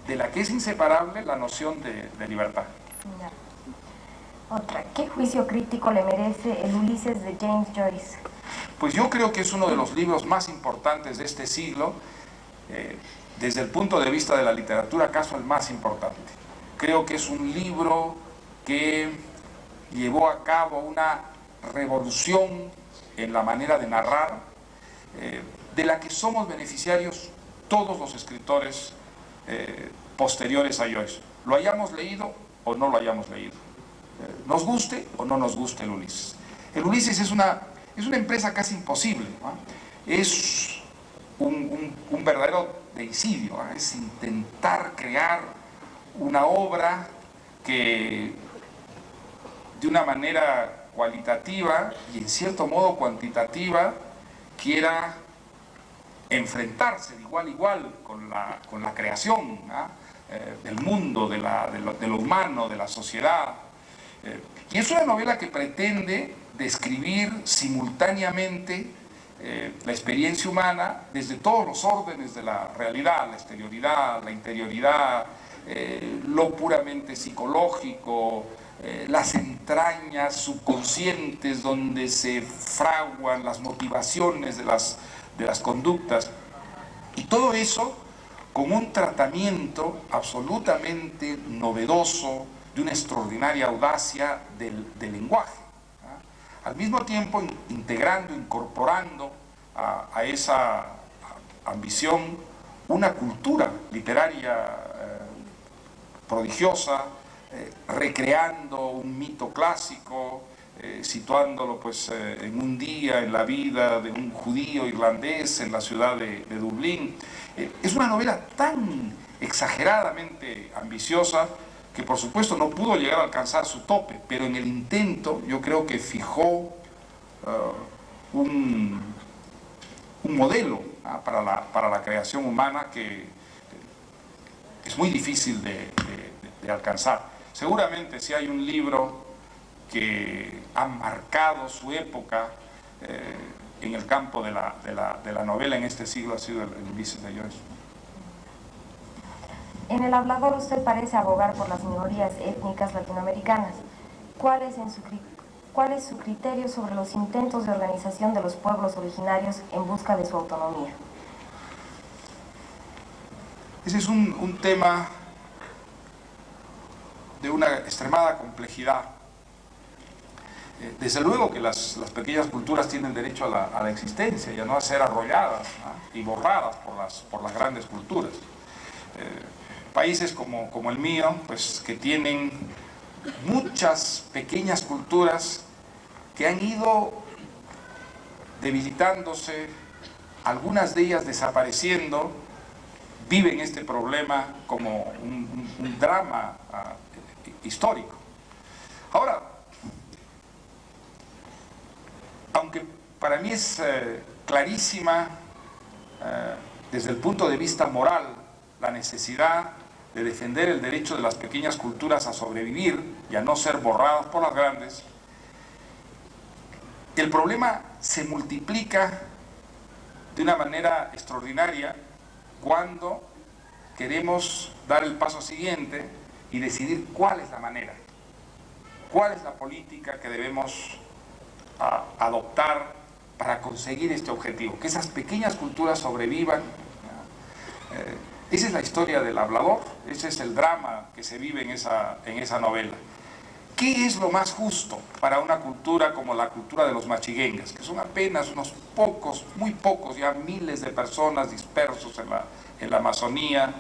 Speaker 2: de la que es inseparable la noción de libertad.
Speaker 3: Otra, ¿qué juicio crítico le merece el Ulises de James Joyce?
Speaker 2: Pues yo creo que es uno de los libros más importantes de este siglo, desde el punto de vista de la literatura, acaso el más importante. Creo que es un libro que llevó a cabo una revolución en la manera de narrar, de la que somos beneficiarios todos los escritores posteriores a Joyce, lo hayamos leído o no lo hayamos leído, nos guste o no nos guste el Ulises. El Ulises es una empresa casi imposible, ¿no? Es un verdadero deicidio, ¿no? Es intentar crear una obra que de una manera cualitativa y en cierto modo cuantitativa quiera enfrentarse de igual a igual con la creación, ¿no? Del mundo, de lo humano, de la sociedad. Y es una novela que pretende describir simultáneamente la experiencia humana desde todos los órdenes de la realidad, la exterioridad, la interioridad, lo puramente psicológico, las entrañas subconscientes donde se fraguan las motivaciones de las conductas, y todo eso con un tratamiento absolutamente novedoso, de una extraordinaria audacia del lenguaje, ¿no? Al mismo tiempo integrando, incorporando a esa ambición una cultura literaria prodigiosa, recreando un mito clásico, situándolo pues en un día en la vida de un judío irlandés en la ciudad de Dublín. Es una novela tan exageradamente ambiciosa que por supuesto no pudo llegar a alcanzar su tope, pero en el intento yo creo que fijó un modelo para la creación humana que es muy difícil de alcanzar. Seguramente si hay un libro que ha marcado su época en el campo de la novela en este siglo, ha sido el Ulises de Joyce.
Speaker 3: En El Hablador usted parece abogar por las minorías étnicas latinoamericanas. ¿Cuál es su criterio sobre los intentos de organización de los pueblos originarios en busca de su autonomía?
Speaker 2: Ese es un tema de una extremada complejidad. Desde luego que las pequeñas culturas tienen derecho a la existencia y a no ser arrolladas, ¿no? Y borradas por las grandes culturas. Países como el mío, pues que tienen muchas pequeñas culturas que han ido debilitándose, algunas de ellas desapareciendo, viven este problema como un drama histórico. Ahora, aunque para mí es clarísima desde el punto de vista moral la necesidad de defender el derecho de las pequeñas culturas a sobrevivir y a no ser borradas por las grandes, el problema se multiplica de una manera extraordinaria cuando queremos dar el paso siguiente y decidir cuál es la manera, cuál es la política que debemos adoptar para conseguir este objetivo, que esas pequeñas culturas sobrevivan. Esa es la historia del hablador, ese es el drama que se vive en esa novela. ¿Qué es lo más justo para una cultura como la cultura de los machiguengas, que son apenas unos pocos, muy pocos, ya miles de personas dispersos en la Amazonía,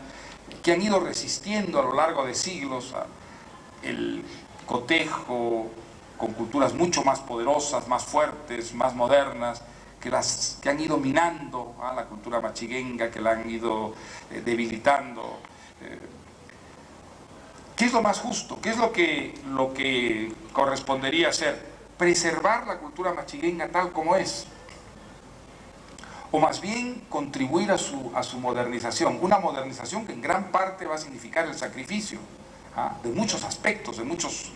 Speaker 2: que han ido resistiendo a lo largo de siglos el cotejo con culturas mucho más poderosas, más fuertes, más modernas, que han ido minando a la cultura machiguenga, que la han ido debilitando? ¿Qué es lo más justo? ¿Qué es lo que correspondería hacer? ¿Preservar la cultura machiguenga tal como es? O más bien contribuir a su modernización, una modernización que en gran parte va a significar el sacrificio de muchos aspectos, de muchos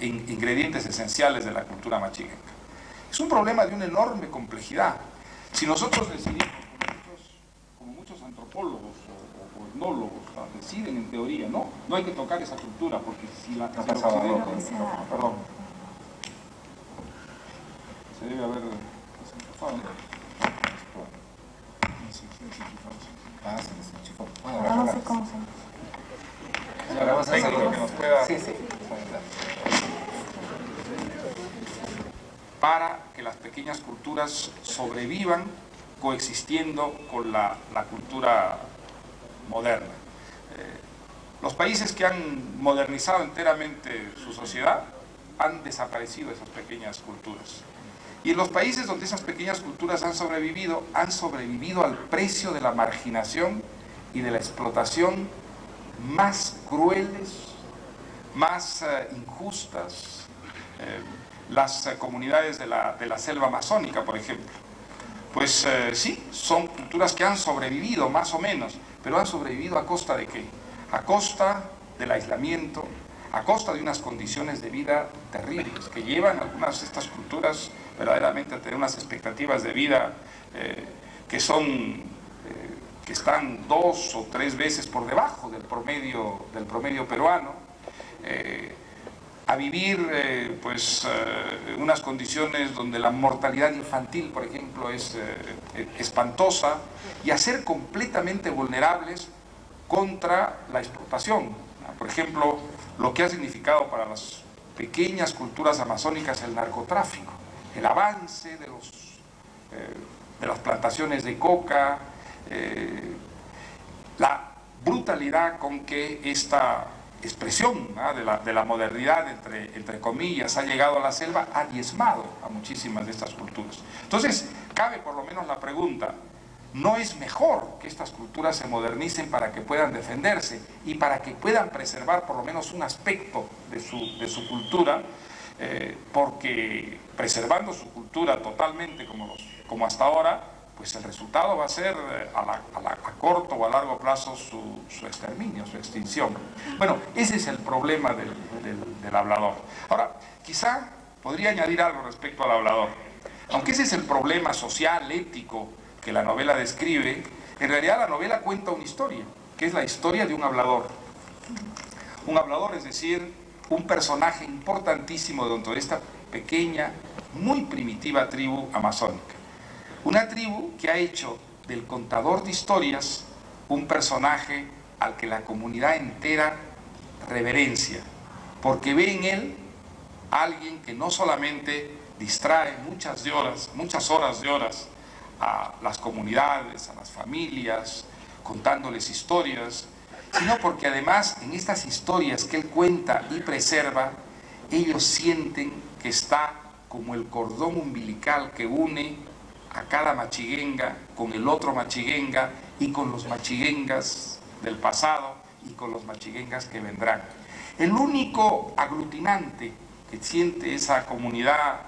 Speaker 2: ingredientes esenciales de la cultura machiguenga. Es un problema de una enorme complejidad. Si nosotros decidimos, como muchos antropólogos o etnólogos deciden en teoría, no hay que tocar esa cultura, porque si la perdón, se debe haber desenchufado, ¿no?
Speaker 3: No sé cómo se...
Speaker 2: Ahora vamos a hacer lo que nos pueda...
Speaker 1: Sí.
Speaker 2: Para que las pequeñas culturas sobrevivan coexistiendo con la cultura moderna. Los países que han modernizado enteramente su sociedad han desaparecido esas pequeñas culturas. Y en los países donde esas pequeñas culturas han sobrevivido al precio de la marginación y de la explotación más crueles, más injustas. Las comunidades de la selva amazónica, por ejemplo, pues sí, son culturas que han sobrevivido más o menos, pero han sobrevivido ¿a costa de qué? A costa del aislamiento, a costa de unas condiciones de vida terribles que llevan a algunas de estas culturas verdaderamente a tener unas expectativas de vida que están 2 o 3 veces por debajo del promedio peruano, a vivir unas condiciones donde la mortalidad infantil, por ejemplo, es espantosa, y a ser completamente vulnerables contra la explotación. Por ejemplo, lo que ha significado para las pequeñas culturas amazónicas el narcotráfico, el avance de las plantaciones de coca, la brutalidad con que esta expresión de la modernidad, entre comillas, ha llegado a la selva, ha diezmado a muchísimas de estas culturas. Entonces, cabe por lo menos la pregunta: ¿no es mejor que estas culturas se modernicen para que puedan defenderse y para que puedan preservar por lo menos un aspecto de su cultura? Porque preservando su cultura totalmente como hasta ahora, pues el resultado va a ser a corto o a largo plazo su exterminio, su extinción. Bueno, ese es el problema del hablador. Ahora, quizá podría añadir algo respecto al hablador. Aunque ese es el problema social, ético, que la novela describe, en realidad la novela cuenta una historia, que es la historia de un hablador. Un hablador, es decir, un personaje importantísimo dentro de esta pequeña, muy primitiva tribu amazónica. Una tribu que ha hecho del contador de historias un personaje al que la comunidad entera reverencia, porque ve en él a alguien que no solamente distrae muchas horas a las comunidades, a las familias, contándoles historias, sino porque además en estas historias que él cuenta y preserva, ellos sienten que está como el cordón umbilical que une a cada machiguenga con el otro machiguenga y con los machiguengas del pasado y con los machiguengas que vendrán. El único aglutinante que siente esa comunidad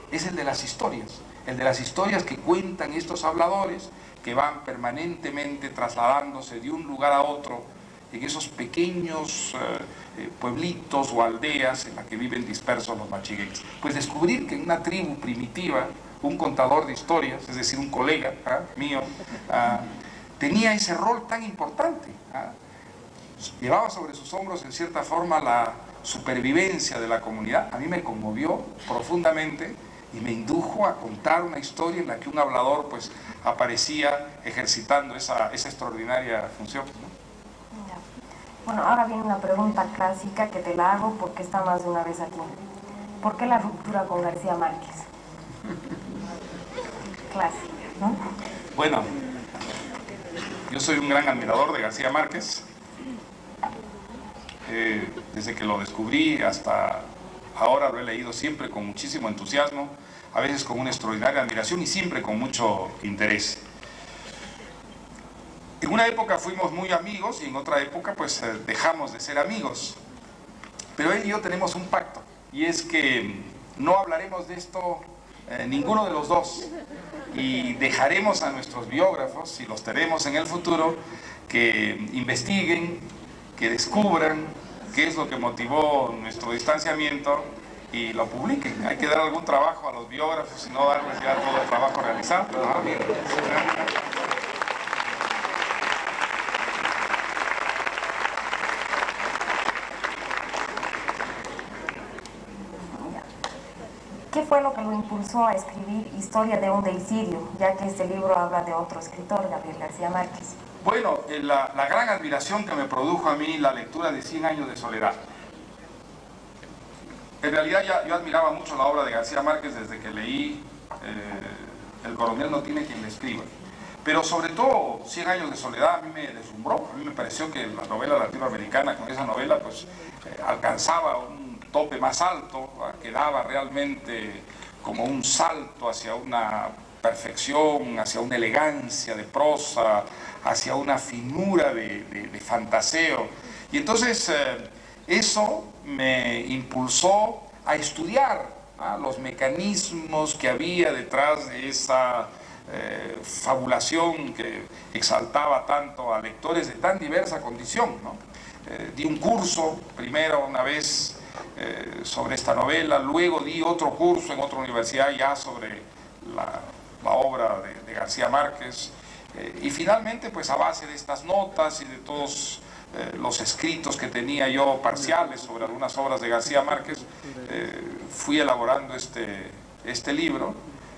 Speaker 2: es el de las historias que cuentan estos habladores, que van permanentemente trasladándose de un lugar a otro en esos pequeños pueblitos o aldeas en las que viven dispersos los machiguengas. Pues descubrir que en una tribu primitiva un contador de historias, es decir, un colega mío, tenía ese rol tan importante. Llevaba sobre sus hombros en cierta forma la supervivencia de la comunidad. A mí me conmovió profundamente y me indujo a contar una historia en la que un hablador pues aparecía ejercitando esa extraordinaria función, ¿no?
Speaker 3: Ya. Bueno, ahora viene una pregunta clásica que te la hago porque está más de una vez aquí. ¿Por qué la ruptura con García Márquez? Clásica, ¿no?
Speaker 2: Bueno, yo soy un gran admirador de García Márquez. Desde que lo descubrí hasta ahora lo he leído siempre con muchísimo entusiasmo, a veces con una extraordinaria admiración y siempre con mucho interés. En una época fuimos muy amigos y en otra época pues dejamos de ser amigos. Pero él y yo tenemos un pacto, y es que no hablaremos de esto ninguno de los dos, y dejaremos a nuestros biógrafos, si los tenemos en el futuro, que investiguen, que descubran qué es lo que motivó nuestro distanciamiento y lo publiquen. Hay que dar algún trabajo a los biógrafos y no darles ya todo el trabajo realizado, ¿no?
Speaker 3: ¿Qué fue lo que lo impulsó a escribir Historia de un deicidio, ya que este libro habla de otro escritor, Gabriel García Márquez?
Speaker 2: Bueno, la gran admiración que me produjo a mí la lectura de 100 años de soledad. En realidad yo admiraba mucho la obra de García Márquez desde que leí El coronel no tiene quien le escriba. Pero sobre todo 100 años de soledad a mí me deslumbró. A mí me pareció que la novela latinoamericana con esa novela pues alcanzaba un tope más alto, que daba realmente como un salto hacia una perfección, hacia una elegancia de prosa, hacia una finura de fantaseo. Y entonces eso me impulsó a estudiar los mecanismos que había detrás de esa fabulación que exaltaba tanto a lectores de tan diversa condición, ¿no? Di un curso, primero una vez sobre esta novela, luego di otro curso en otra universidad ya sobre la obra de García Márquez, y finalmente pues a base de estas notas y de todos los escritos que tenía yo parciales sobre algunas obras de García Márquez, fui elaborando este libro,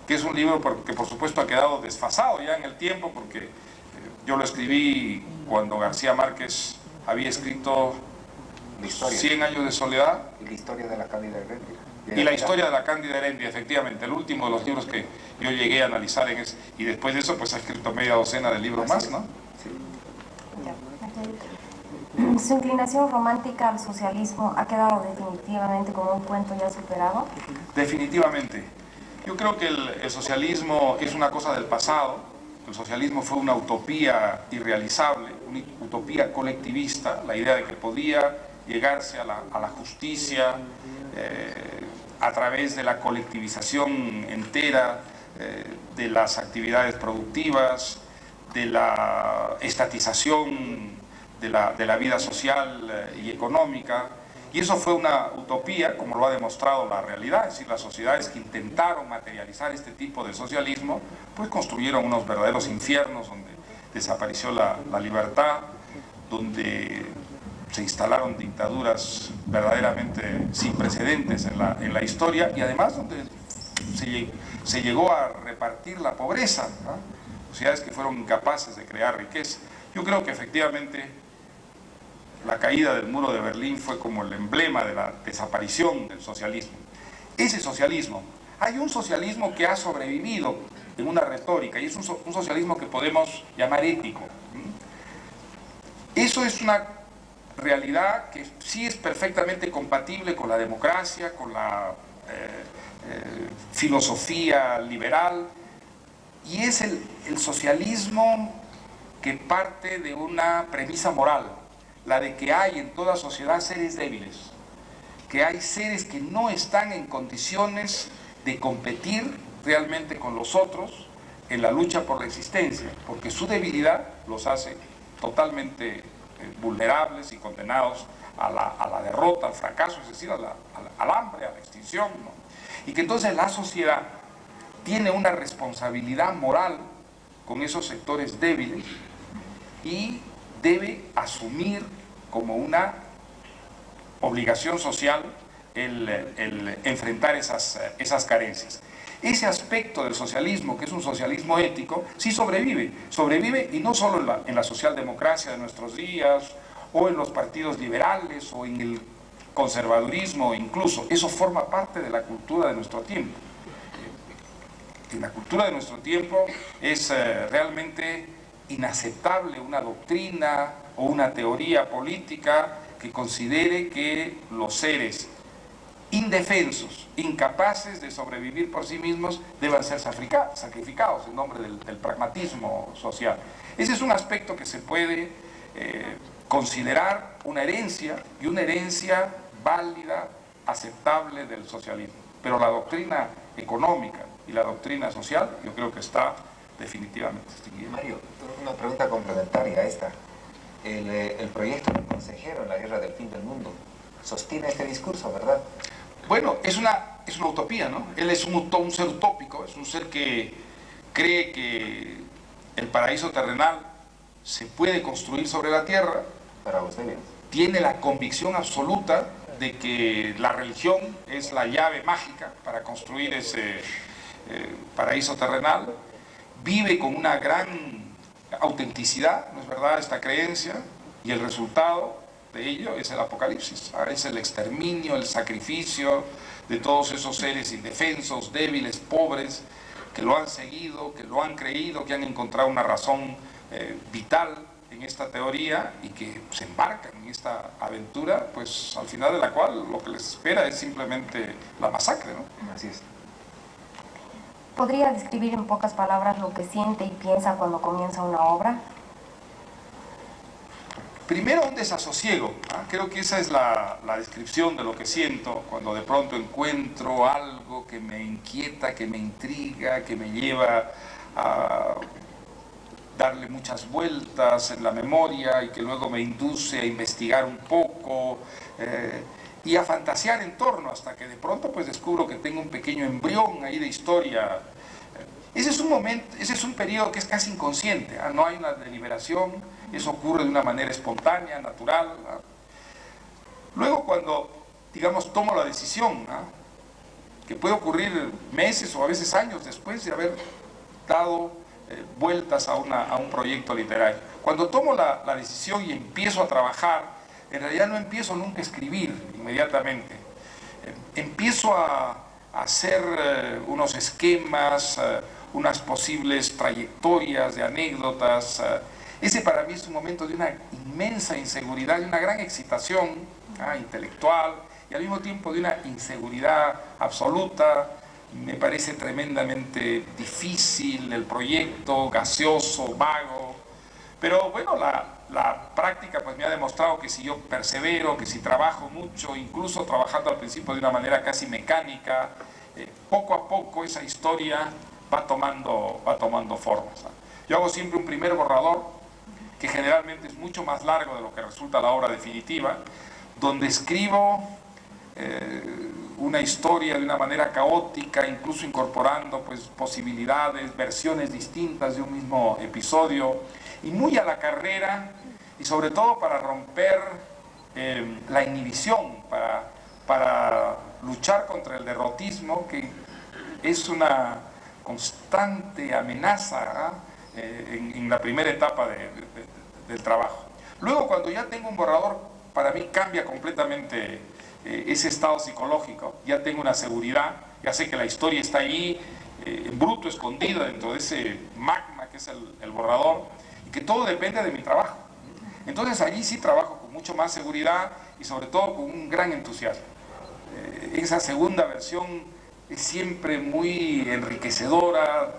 Speaker 2: que es un libro que por supuesto ha quedado desfasado ya en el tiempo, porque yo lo escribí cuando García Márquez había escrito 100 años de soledad.
Speaker 1: Y la historia de la Cándida Heredia.
Speaker 2: Y la historia de la Cándida Heredia, efectivamente, el último de los libros que yo llegué a analizar en ese, y después de eso pues ha escrito media docena de libros más, ¿no?
Speaker 1: Sí.
Speaker 3: ¿Su inclinación romántica al socialismo ha quedado definitivamente como un cuento ya superado?
Speaker 2: Definitivamente. Yo creo que el socialismo es una cosa del pasado. El socialismo fue una utopía irrealizable, una utopía colectivista, la idea de que podía llegarse a la justicia a través de la colectivización entera de las actividades productivas, de la estatización de la vida social y económica. Y eso fue una utopía, como lo ha demostrado la realidad, es decir, las sociedades que intentaron materializar este tipo de socialismo, pues construyeron unos verdaderos infiernos donde desapareció la libertad, donde se instalaron dictaduras verdaderamente sin precedentes en la historia, y además donde se llegó a repartir la pobreza, ¿no? Sociedades que fueron incapaces de crear riqueza. Yo creo que efectivamente la caída del muro de Berlín fue como el emblema de la desaparición del socialismo. Ese socialismo, hay un socialismo que ha sobrevivido en una retórica, y es un socialismo que podemos llamar ético. Eso es una realidad que sí es perfectamente compatible con la democracia, con la filosofía liberal, y es el socialismo que parte de una premisa moral, la de que hay en toda sociedad seres débiles, que hay seres que no están en condiciones de competir realmente con los otros en la lucha por la existencia, porque su debilidad los hace totalmente vulnerables y condenados a la derrota, al fracaso, es decir, al hambre, a la extinción, ¿no? Y que entonces la sociedad tiene una responsabilidad moral con esos sectores débiles y debe asumir como una obligación social el enfrentar esas carencias. ese aspecto del socialismo, que es un socialismo ético, sí sobrevive y no solo en la socialdemocracia de nuestros días, o en los partidos liberales, o en el conservadurismo incluso. Eso forma parte de la cultura de nuestro tiempo. En la cultura de nuestro tiempo es realmente inaceptable una doctrina o una teoría política que considere que los seres indefensos, incapaces de sobrevivir por sí mismos, deban ser sacrificados en nombre del pragmatismo social. Ese es un aspecto que se puede considerar una herencia, y una herencia válida, aceptable del socialismo. Pero la doctrina económica y la doctrina social, yo creo que está definitivamente extinguida.
Speaker 1: Mario, una pregunta complementaria a esta. El proyecto del consejero en la guerra del fin del mundo sostiene este discurso, ¿verdad?
Speaker 2: Bueno, es una utopía, ¿no? Él es un ser utópico, es un ser que cree que el paraíso terrenal se puede construir sobre la tierra.
Speaker 1: Para ustedes.
Speaker 2: Tiene la convicción absoluta de que la religión es la llave mágica para construir ese paraíso terrenal. Vive con una gran autenticidad, ¿no es verdad?, esta creencia, y el resultado de ello es el apocalipsis, es el exterminio, el sacrificio de todos esos seres indefensos, débiles, pobres, que lo han seguido, que lo han creído, que han encontrado una razón vital en esta teoría y que se embarcan en esta aventura, pues al final de la cual lo que les espera es simplemente la masacre, ¿no?
Speaker 1: Así es.
Speaker 3: ¿Podría describir en pocas palabras lo que siente y piensa cuando comienza una obra?
Speaker 2: Primero, un desasosiego. Creo que esa es la descripción de lo que siento cuando de pronto encuentro algo que me inquieta, que me intriga, que me lleva a darle muchas vueltas en la memoria y que luego me induce a investigar un poco y a fantasear en torno hasta que de pronto pues descubro que tengo un pequeño embrión ahí de historia. Ese es un momento, ese es un periodo que es casi inconsciente, no hay una deliberación, eso ocurre de una manera espontánea, natural. Luego cuando, digamos, tomo la decisión, que puede ocurrir meses o a veces años después de haber dado vueltas a un proyecto literario. Cuando tomo la decisión y empiezo a trabajar, en realidad no empiezo nunca a escribir inmediatamente. Empiezo a hacer unos esquemas, unas posibles trayectorias de anécdotas. Ese para mí es un momento de una inmensa inseguridad, de una gran excitación intelectual y al mismo tiempo de una inseguridad absoluta. Me parece tremendamente difícil el proyecto, gaseoso, vago, pero bueno, la práctica pues me ha demostrado que si yo persevero, que si trabajo mucho, incluso trabajando al principio de una manera casi mecánica, poco a poco esa historia va tomando formas. Yo hago siempre un primer borrador, que generalmente es mucho más largo de lo que resulta la obra definitiva, donde escribo una historia de una manera caótica, incluso incorporando pues, posibilidades, versiones distintas de un mismo episodio, y muy a la carrera, y sobre todo para romper la inhibición, para luchar contra el derrotismo, que es una constante amenaza en la primera etapa del trabajo. Luego, cuando ya tengo un borrador, para mí cambia completamente ese estado psicológico. Ya tengo una seguridad, ya sé que la historia está allí, en bruto, escondida dentro de ese magma que es el borrador, y que todo depende de mi trabajo. Entonces allí sí trabajo con mucho más seguridad y sobre todo con un gran entusiasmo. Esa segunda versión es siempre muy enriquecedora,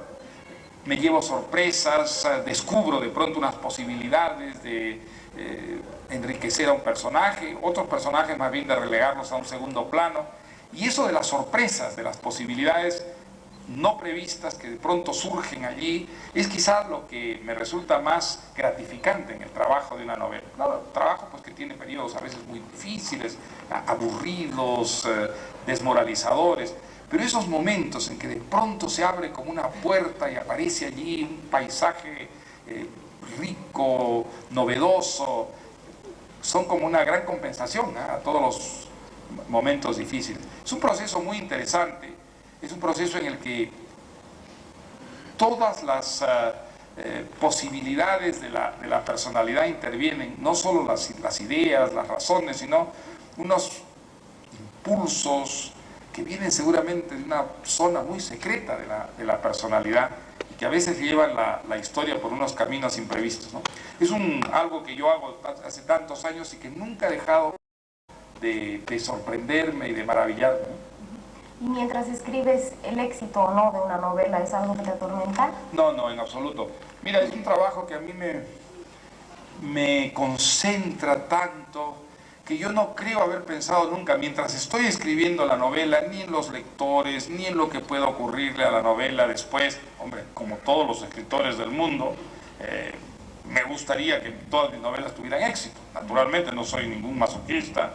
Speaker 2: me llevo sorpresas, descubro de pronto unas posibilidades de enriquecer a un personaje, otros personajes más bien de relegarlos a un segundo plano, y eso de las sorpresas, de las posibilidades no previstas que de pronto surgen allí, es quizás lo que me resulta más gratificante en el trabajo de una novela. Claro, trabajo pues que tiene periodos a veces muy difíciles, aburridos, desmoralizadores, pero esos momentos en que de pronto se abre como una puerta y aparece allí un paisaje rico, novedoso, son como una gran compensación a todos los momentos difíciles. Es un proceso muy interesante es un proceso en el que todas las posibilidades de la personalidad intervienen, no solo las ideas, las razones, sino unos impulsos que vienen seguramente de una zona muy secreta de la personalidad y que a veces llevan la historia por unos caminos imprevistos, ¿no? Es algo que yo hago hace tantos años y que nunca he dejado de sorprenderme y de maravillarme, ¿no?
Speaker 3: Y mientras escribes, ¿el éxito o no de una novela es algo que te atormenta?
Speaker 2: No, no, en absoluto. Mira, es un trabajo que a mí me concentra tanto que yo no creo haber pensado nunca, mientras estoy escribiendo la novela, ni en los lectores, ni en lo que pueda ocurrirle a la novela después. Hombre, como todos los escritores del mundo, me gustaría que todas mis novelas tuvieran éxito. Naturalmente no soy ningún masoquista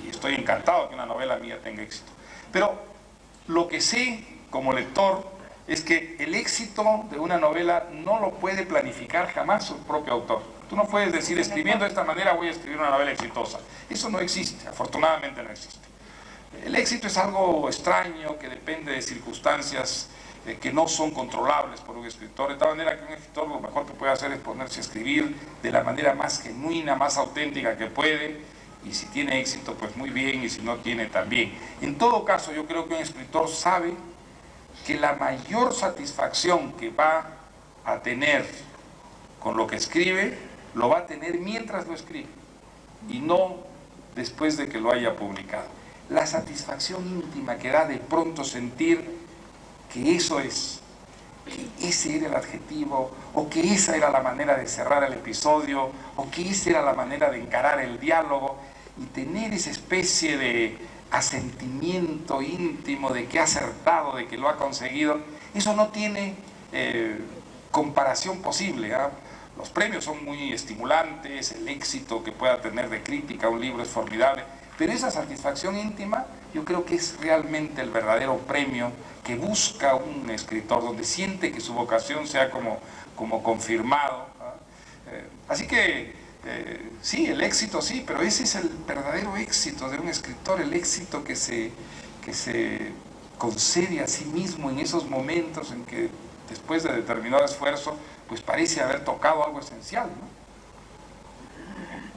Speaker 2: y estoy encantado que una novela mía tenga éxito. Pero lo que sé como lector es que el éxito de una novela no lo puede planificar jamás su propio autor. Tú no puedes decir, escribiendo de esta manera voy a escribir una novela exitosa. Eso no existe, afortunadamente no existe. El éxito es algo extraño que depende de circunstancias que no son controlables por un escritor, de tal manera que un escritor lo mejor que puede hacer es ponerse a escribir de la manera más genuina, más auténtica que puede, y si tiene éxito, pues muy bien, y si no tiene, también. En todo caso, yo creo que un escritor sabe que la mayor satisfacción que va a tener con lo que escribe, lo va a tener mientras lo escribe, y no después de que lo haya publicado. La satisfacción íntima que da de pronto sentir que eso es, que ese era el adjetivo, o que esa era la manera de cerrar el episodio, o que esa era la manera de encarar el diálogo, y tener esa especie de asentimiento íntimo de que ha acertado, de que lo ha conseguido, eso no tiene comparación posible, ¿eh? Los premios son muy estimulantes, el éxito que pueda tener de crítica un libro es formidable, pero esa satisfacción íntima yo creo que es realmente el verdadero premio que busca un escritor, donde siente que su vocación sea como confirmado, ¿eh? Así que sí, el éxito sí, pero ese es el verdadero éxito de un escritor, el éxito que se concede a sí mismo en esos momentos en que después de determinado esfuerzo pues parece haber tocado algo esencial, ¿no?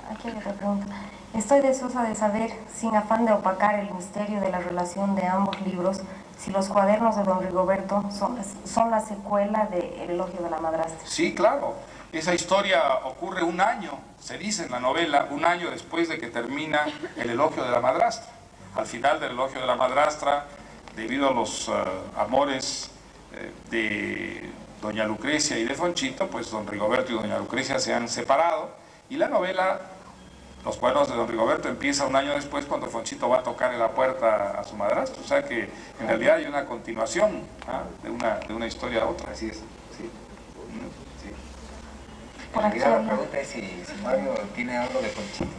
Speaker 3: Aquí hay otra pregunta. Estoy deseosa de saber, sin afán de opacar el misterio de la relación de ambos libros, si los cuadernos de don Rigoberto son la secuela de El elogio de la madrastra.
Speaker 2: Sí, claro. Esa historia ocurre un año, se dice en la novela, un año después de que termina El elogio de la madrastra. Al final del elogio de la madrastra, debido a los amores de doña Lucrecia y de Fonchito, pues don Rigoberto y doña Lucrecia se han separado, y la novela, Los cuadernos de don Rigoberto, empieza un año después cuando Fonchito va a tocar en la puerta a su madrastro. O sea que en realidad hay una continuación, ¿ah?, de una historia a otra.
Speaker 1: Así es, sí. Sí.
Speaker 3: Por
Speaker 1: En
Speaker 3: aquí
Speaker 1: realidad
Speaker 3: hay-
Speaker 1: la pregunta es si Mario tiene algo de Conchito.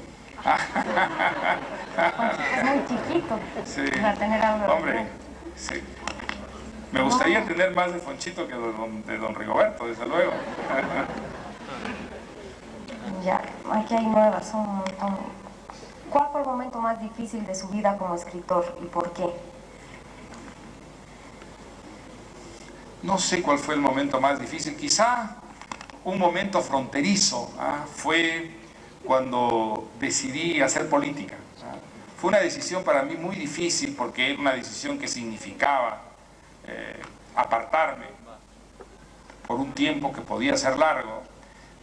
Speaker 3: Es muy chiquito
Speaker 2: Sí.
Speaker 3: para tener algo de
Speaker 2: Hombre, sí. Me gustaría tener más de Fonchito que de don Rigoberto, desde luego.
Speaker 3: Ya, aquí hay nuevas, son un montón. ¿Cuál fue el momento más difícil de su vida como escritor y por qué?
Speaker 2: No sé cuál fue el momento más difícil, quizá un momento fronterizo, ¿ah?, fue cuando decidí hacer política, ¿ah? Fue una decisión para mí muy difícil porque era una decisión que significaba apartarme por un tiempo que podía ser largo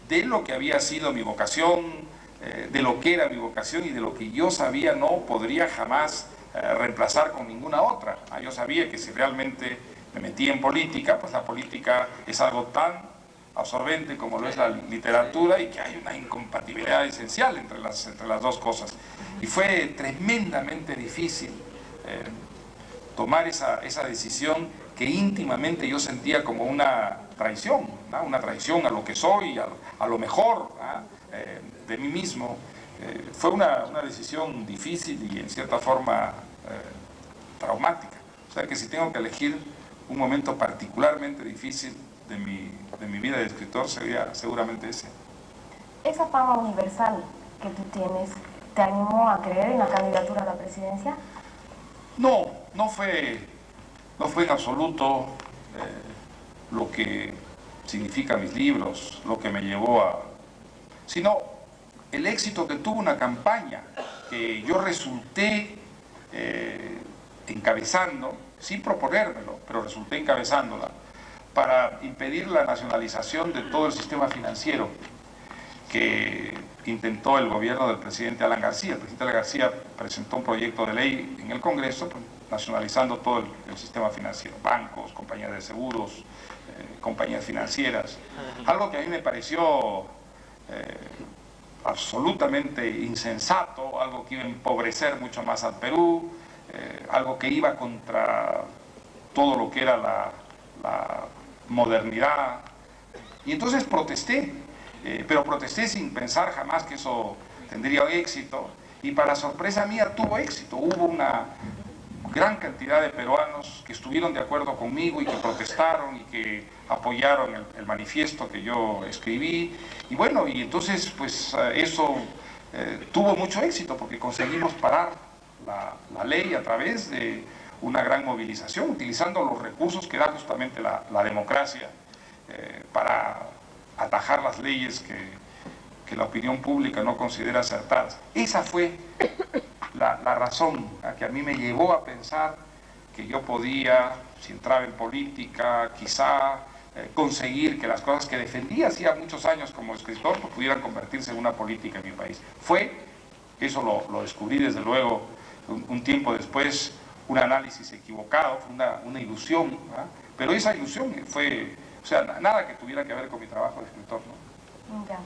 Speaker 2: de lo que había sido mi vocación, de lo que era mi vocación y de lo que yo sabía no podría jamás reemplazar con ninguna otra. Yo sabía que si realmente me metí en política, pues la política es algo tan absorbente como lo es la literatura y que hay una incompatibilidad esencial entre las dos cosas. Y fue tremendamente difícil tomar esa decisión que íntimamente yo sentía como una traición, ¿no?, una traición a lo que soy, a lo mejor, ¿no?, de mí mismo. Fue una decisión difícil y en cierta forma traumática. O sea que si tengo que elegir un momento particularmente difícil de mi vida de escritor, sería seguramente ese.
Speaker 3: ¿Esa fama universal que tú tienes te animó a creer en la candidatura a la presidencia?
Speaker 2: No, no fue no fue en absoluto lo que significan mis libros, lo que me llevó a... sino el éxito que tuvo una campaña que yo resulté encabezando, sin proponérmelo, pero resulté encabezándola, para impedir la nacionalización de todo el sistema financiero que intentó el gobierno del presidente Alan García. El presidente Alan García presentó un proyecto de ley en el Congreso, pues, nacionalizando todo el sistema financiero, bancos, compañías de seguros, compañías financieras, algo que a mí me pareció absolutamente insensato, algo que iba a empobrecer mucho más al Perú, algo que iba contra todo lo que era la modernidad. Y entonces protesté, pero protesté sin pensar jamás que eso tendría éxito, y para sorpresa mía tuvo éxito. Hubo una gran cantidad de peruanos que estuvieron de acuerdo conmigo y que protestaron y que apoyaron el manifiesto que yo escribí, y bueno, y entonces pues eso tuvo mucho éxito porque conseguimos parar la ley a través de una gran movilización, utilizando los recursos que da justamente la democracia para atajar las leyes que la opinión pública no considera acertadas. Esa fue la razón que a mí me llevó a pensar que yo podía, si entraba en política, quizá conseguir que las cosas que defendía hacía muchos años como escritor pues, pudieran convertirse en una política en mi país. Eso lo descubrí desde luego un tiempo después, un análisis equivocado, fue una ilusión, ¿eh? Pero esa ilusión fue, o sea, nada que tuviera que ver con mi trabajo de escritor, ¿no?
Speaker 3: Ya.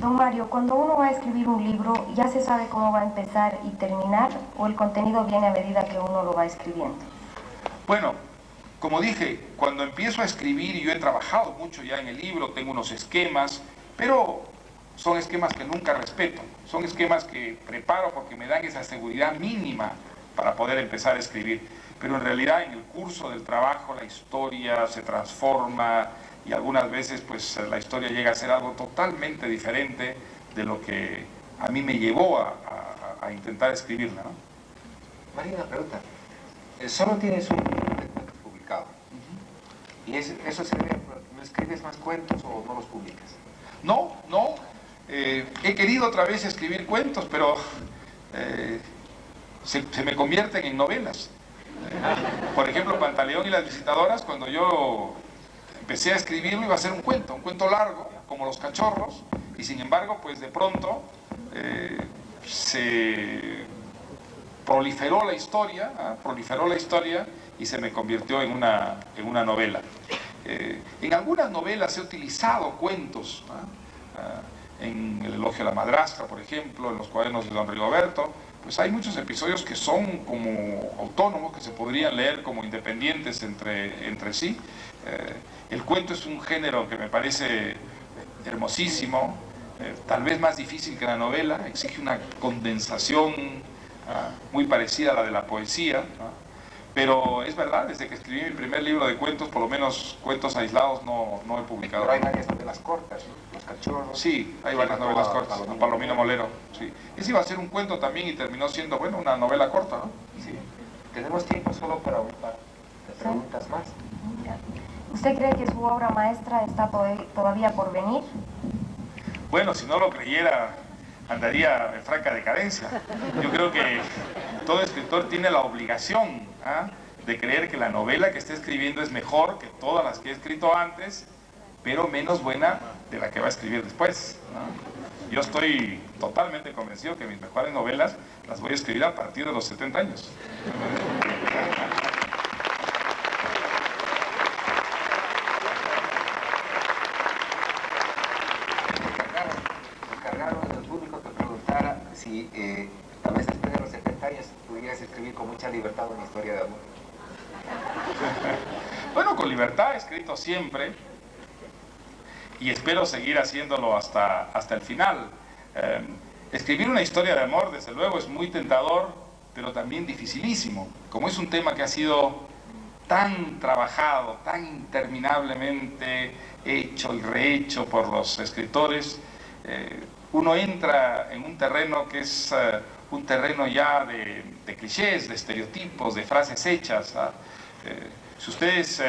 Speaker 3: Don Mario, cuando uno va a escribir un libro, ¿ya se sabe cómo va a empezar y terminar, o el contenido viene a medida que uno lo va escribiendo?
Speaker 2: Bueno, como dije, cuando empiezo a escribir, y yo he trabajado mucho ya en el libro, tengo unos esquemas, pero son esquemas que nunca respeto, son esquemas que preparo porque me dan esa seguridad mínima para poder empezar a escribir, pero en realidad en el curso del trabajo la historia se transforma y algunas veces pues la historia llega a ser algo totalmente diferente de lo que a mí me llevó a intentar escribirla, ¿no?
Speaker 1: María, una pregunta. Solo tienes un libro de cuentos publicado. ¿Y eso se debe a que no escribes más cuentos o no los publicas?
Speaker 2: No. He querido otra vez escribir cuentos, pero se me convierten en novelas. Por ejemplo, Pantaleón y las visitadoras, cuando yo empecé a escribirlo iba a ser un cuento largo, como Los cachorros, y sin embargo, pues de pronto se proliferó la historia y se me convirtió en una novela. En algunas novelas he utilizado cuentos, en El elogio a la madrastra, por ejemplo, en Los cuadernos de don Rigoberto, pues hay muchos episodios que son como autónomos, que se podrían leer como independientes entre sí. El cuento es un género que me parece hermosísimo, tal vez más difícil que la novela, exige una condensación muy parecida a la de la poesía, pero es verdad, desde que escribí mi primer libro de cuentos, por lo menos cuentos aislados no he publicado.
Speaker 1: Pero hay varias novelas cortas, ¿no? Los cachorros.
Speaker 2: Sí, hay varias novelas cortas, Palomino Molero. Sí. Ese iba a ser un cuento también y terminó siendo, bueno, una novela corta, ¿no?
Speaker 1: Sí. Tenemos tiempo solo para un par de preguntas más.
Speaker 3: ¿Usted cree que su obra maestra está todavía por venir?
Speaker 2: Bueno, si no lo creyera, andaría en franca decadencia. Yo creo que todo escritor tiene la obligación de creer que la novela que está escribiendo es mejor que todas las que he escrito antes, pero menos buena de la que va a escribir después, ¿no? Yo estoy totalmente convencido que mis mejores novelas las voy a escribir a partir de los 70 años.
Speaker 1: Si tal vez después de los 70 años pudieras escribir con mucha libertad una historia de amor.
Speaker 2: Bueno, con libertad he escrito siempre y espero seguir haciéndolo hasta el final. Escribir una historia de amor, desde luego, es muy tentador, pero también dificilísimo. Como es un tema que ha sido tan trabajado, tan interminablemente hecho y rehecho por los escritores, uno entra en un terreno que es un terreno ya de clichés, de estereotipos, de frases hechas. Si ustedes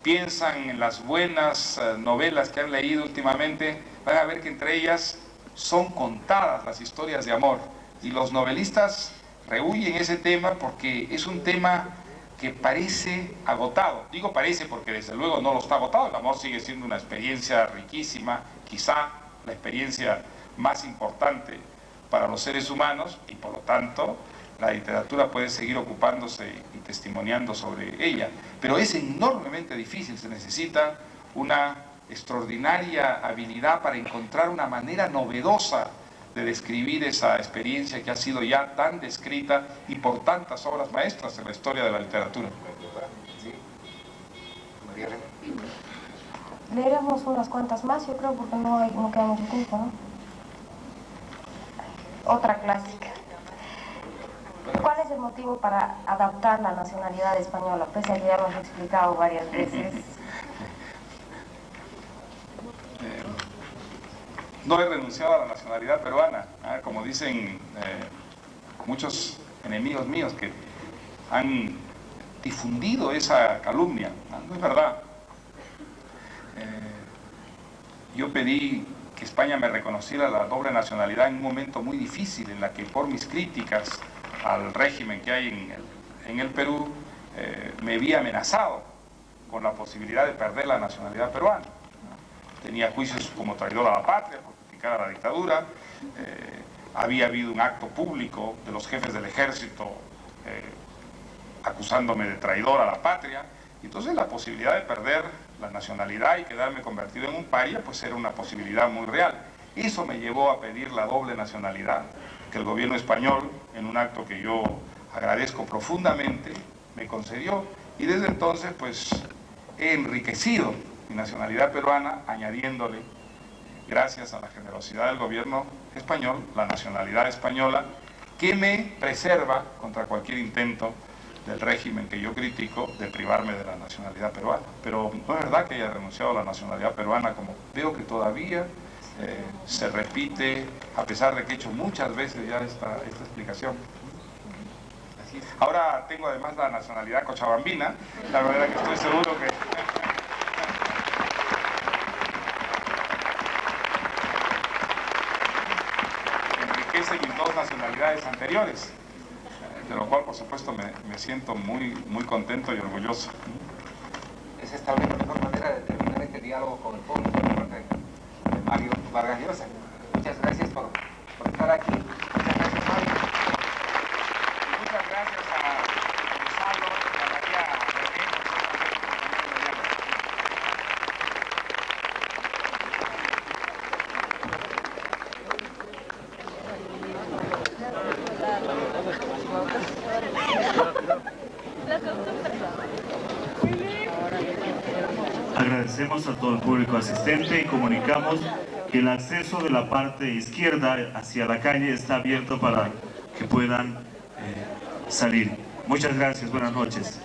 Speaker 2: piensan en las buenas novelas que han leído últimamente, van a ver que entre ellas son contadas las historias de amor, y los novelistas rehuyen ese tema porque es un tema que parece agotado. Digo parece porque desde luego no lo está agotado. El amor sigue siendo una experiencia riquísima, quizá la experiencia más importante para los seres humanos, y por lo tanto la literatura puede seguir ocupándose y testimoniando sobre ella, pero es enormemente difícil. Se necesita una extraordinaria habilidad para encontrar una manera novedosa de describir esa experiencia que ha sido ya tan descrita y por tantas obras maestras en la historia de la literatura.
Speaker 3: Leeremos unas cuantas más, yo creo, porque no queda mucho tiempo, ¿no? Otra clásica. ¿Cuál es el motivo para adaptar la nacionalidad española? Pese a que ya lo has explicado varias veces.
Speaker 2: No he renunciado a la nacionalidad peruana, como dicen muchos enemigos míos que han difundido esa calumnia. No es verdad. Yo pedí que España me reconociera la doble nacionalidad en un momento muy difícil, en la que por mis críticas al régimen que hay en el Perú, me vi amenazado con la posibilidad de perder la nacionalidad peruana. Tenía juicios como traidor a la patria por criticar a la dictadura, había habido un acto público de los jefes del ejército acusándome de traidor a la patria, y entonces la posibilidad de perder la nacionalidad y quedarme convertido en un paria, pues era una posibilidad muy real. Eso me llevó a pedir la doble nacionalidad, que el gobierno español, en un acto que yo agradezco profundamente, me concedió, y desde entonces pues he enriquecido mi nacionalidad peruana, añadiéndole, gracias a la generosidad del gobierno español, la nacionalidad española, que me preserva contra cualquier intento del régimen que yo critico de privarme de la nacionalidad peruana. Pero no es verdad que haya renunciado a la nacionalidad peruana, como veo que todavía se repite, a pesar de que he hecho muchas veces ya esta explicación. Ahora tengo además la nacionalidad cochabambina, la verdad que estoy seguro que... enriquece mis dos nacionalidades anteriores, de lo cual por supuesto me siento muy contento y orgulloso.
Speaker 1: Esa es tal vez la mejor manera de terminar este diálogo con el público por parte de Mario Vargas Llosa. Muchas gracias por estar aquí. Muchas gracias, Mario.
Speaker 2: Y muchas gracias a Gonzalo y a María René por
Speaker 4: Agradecemos a todo el público asistente y comunicamos que el acceso de la parte izquierda hacia la calle está abierto para que puedan salir. Muchas gracias, buenas noches.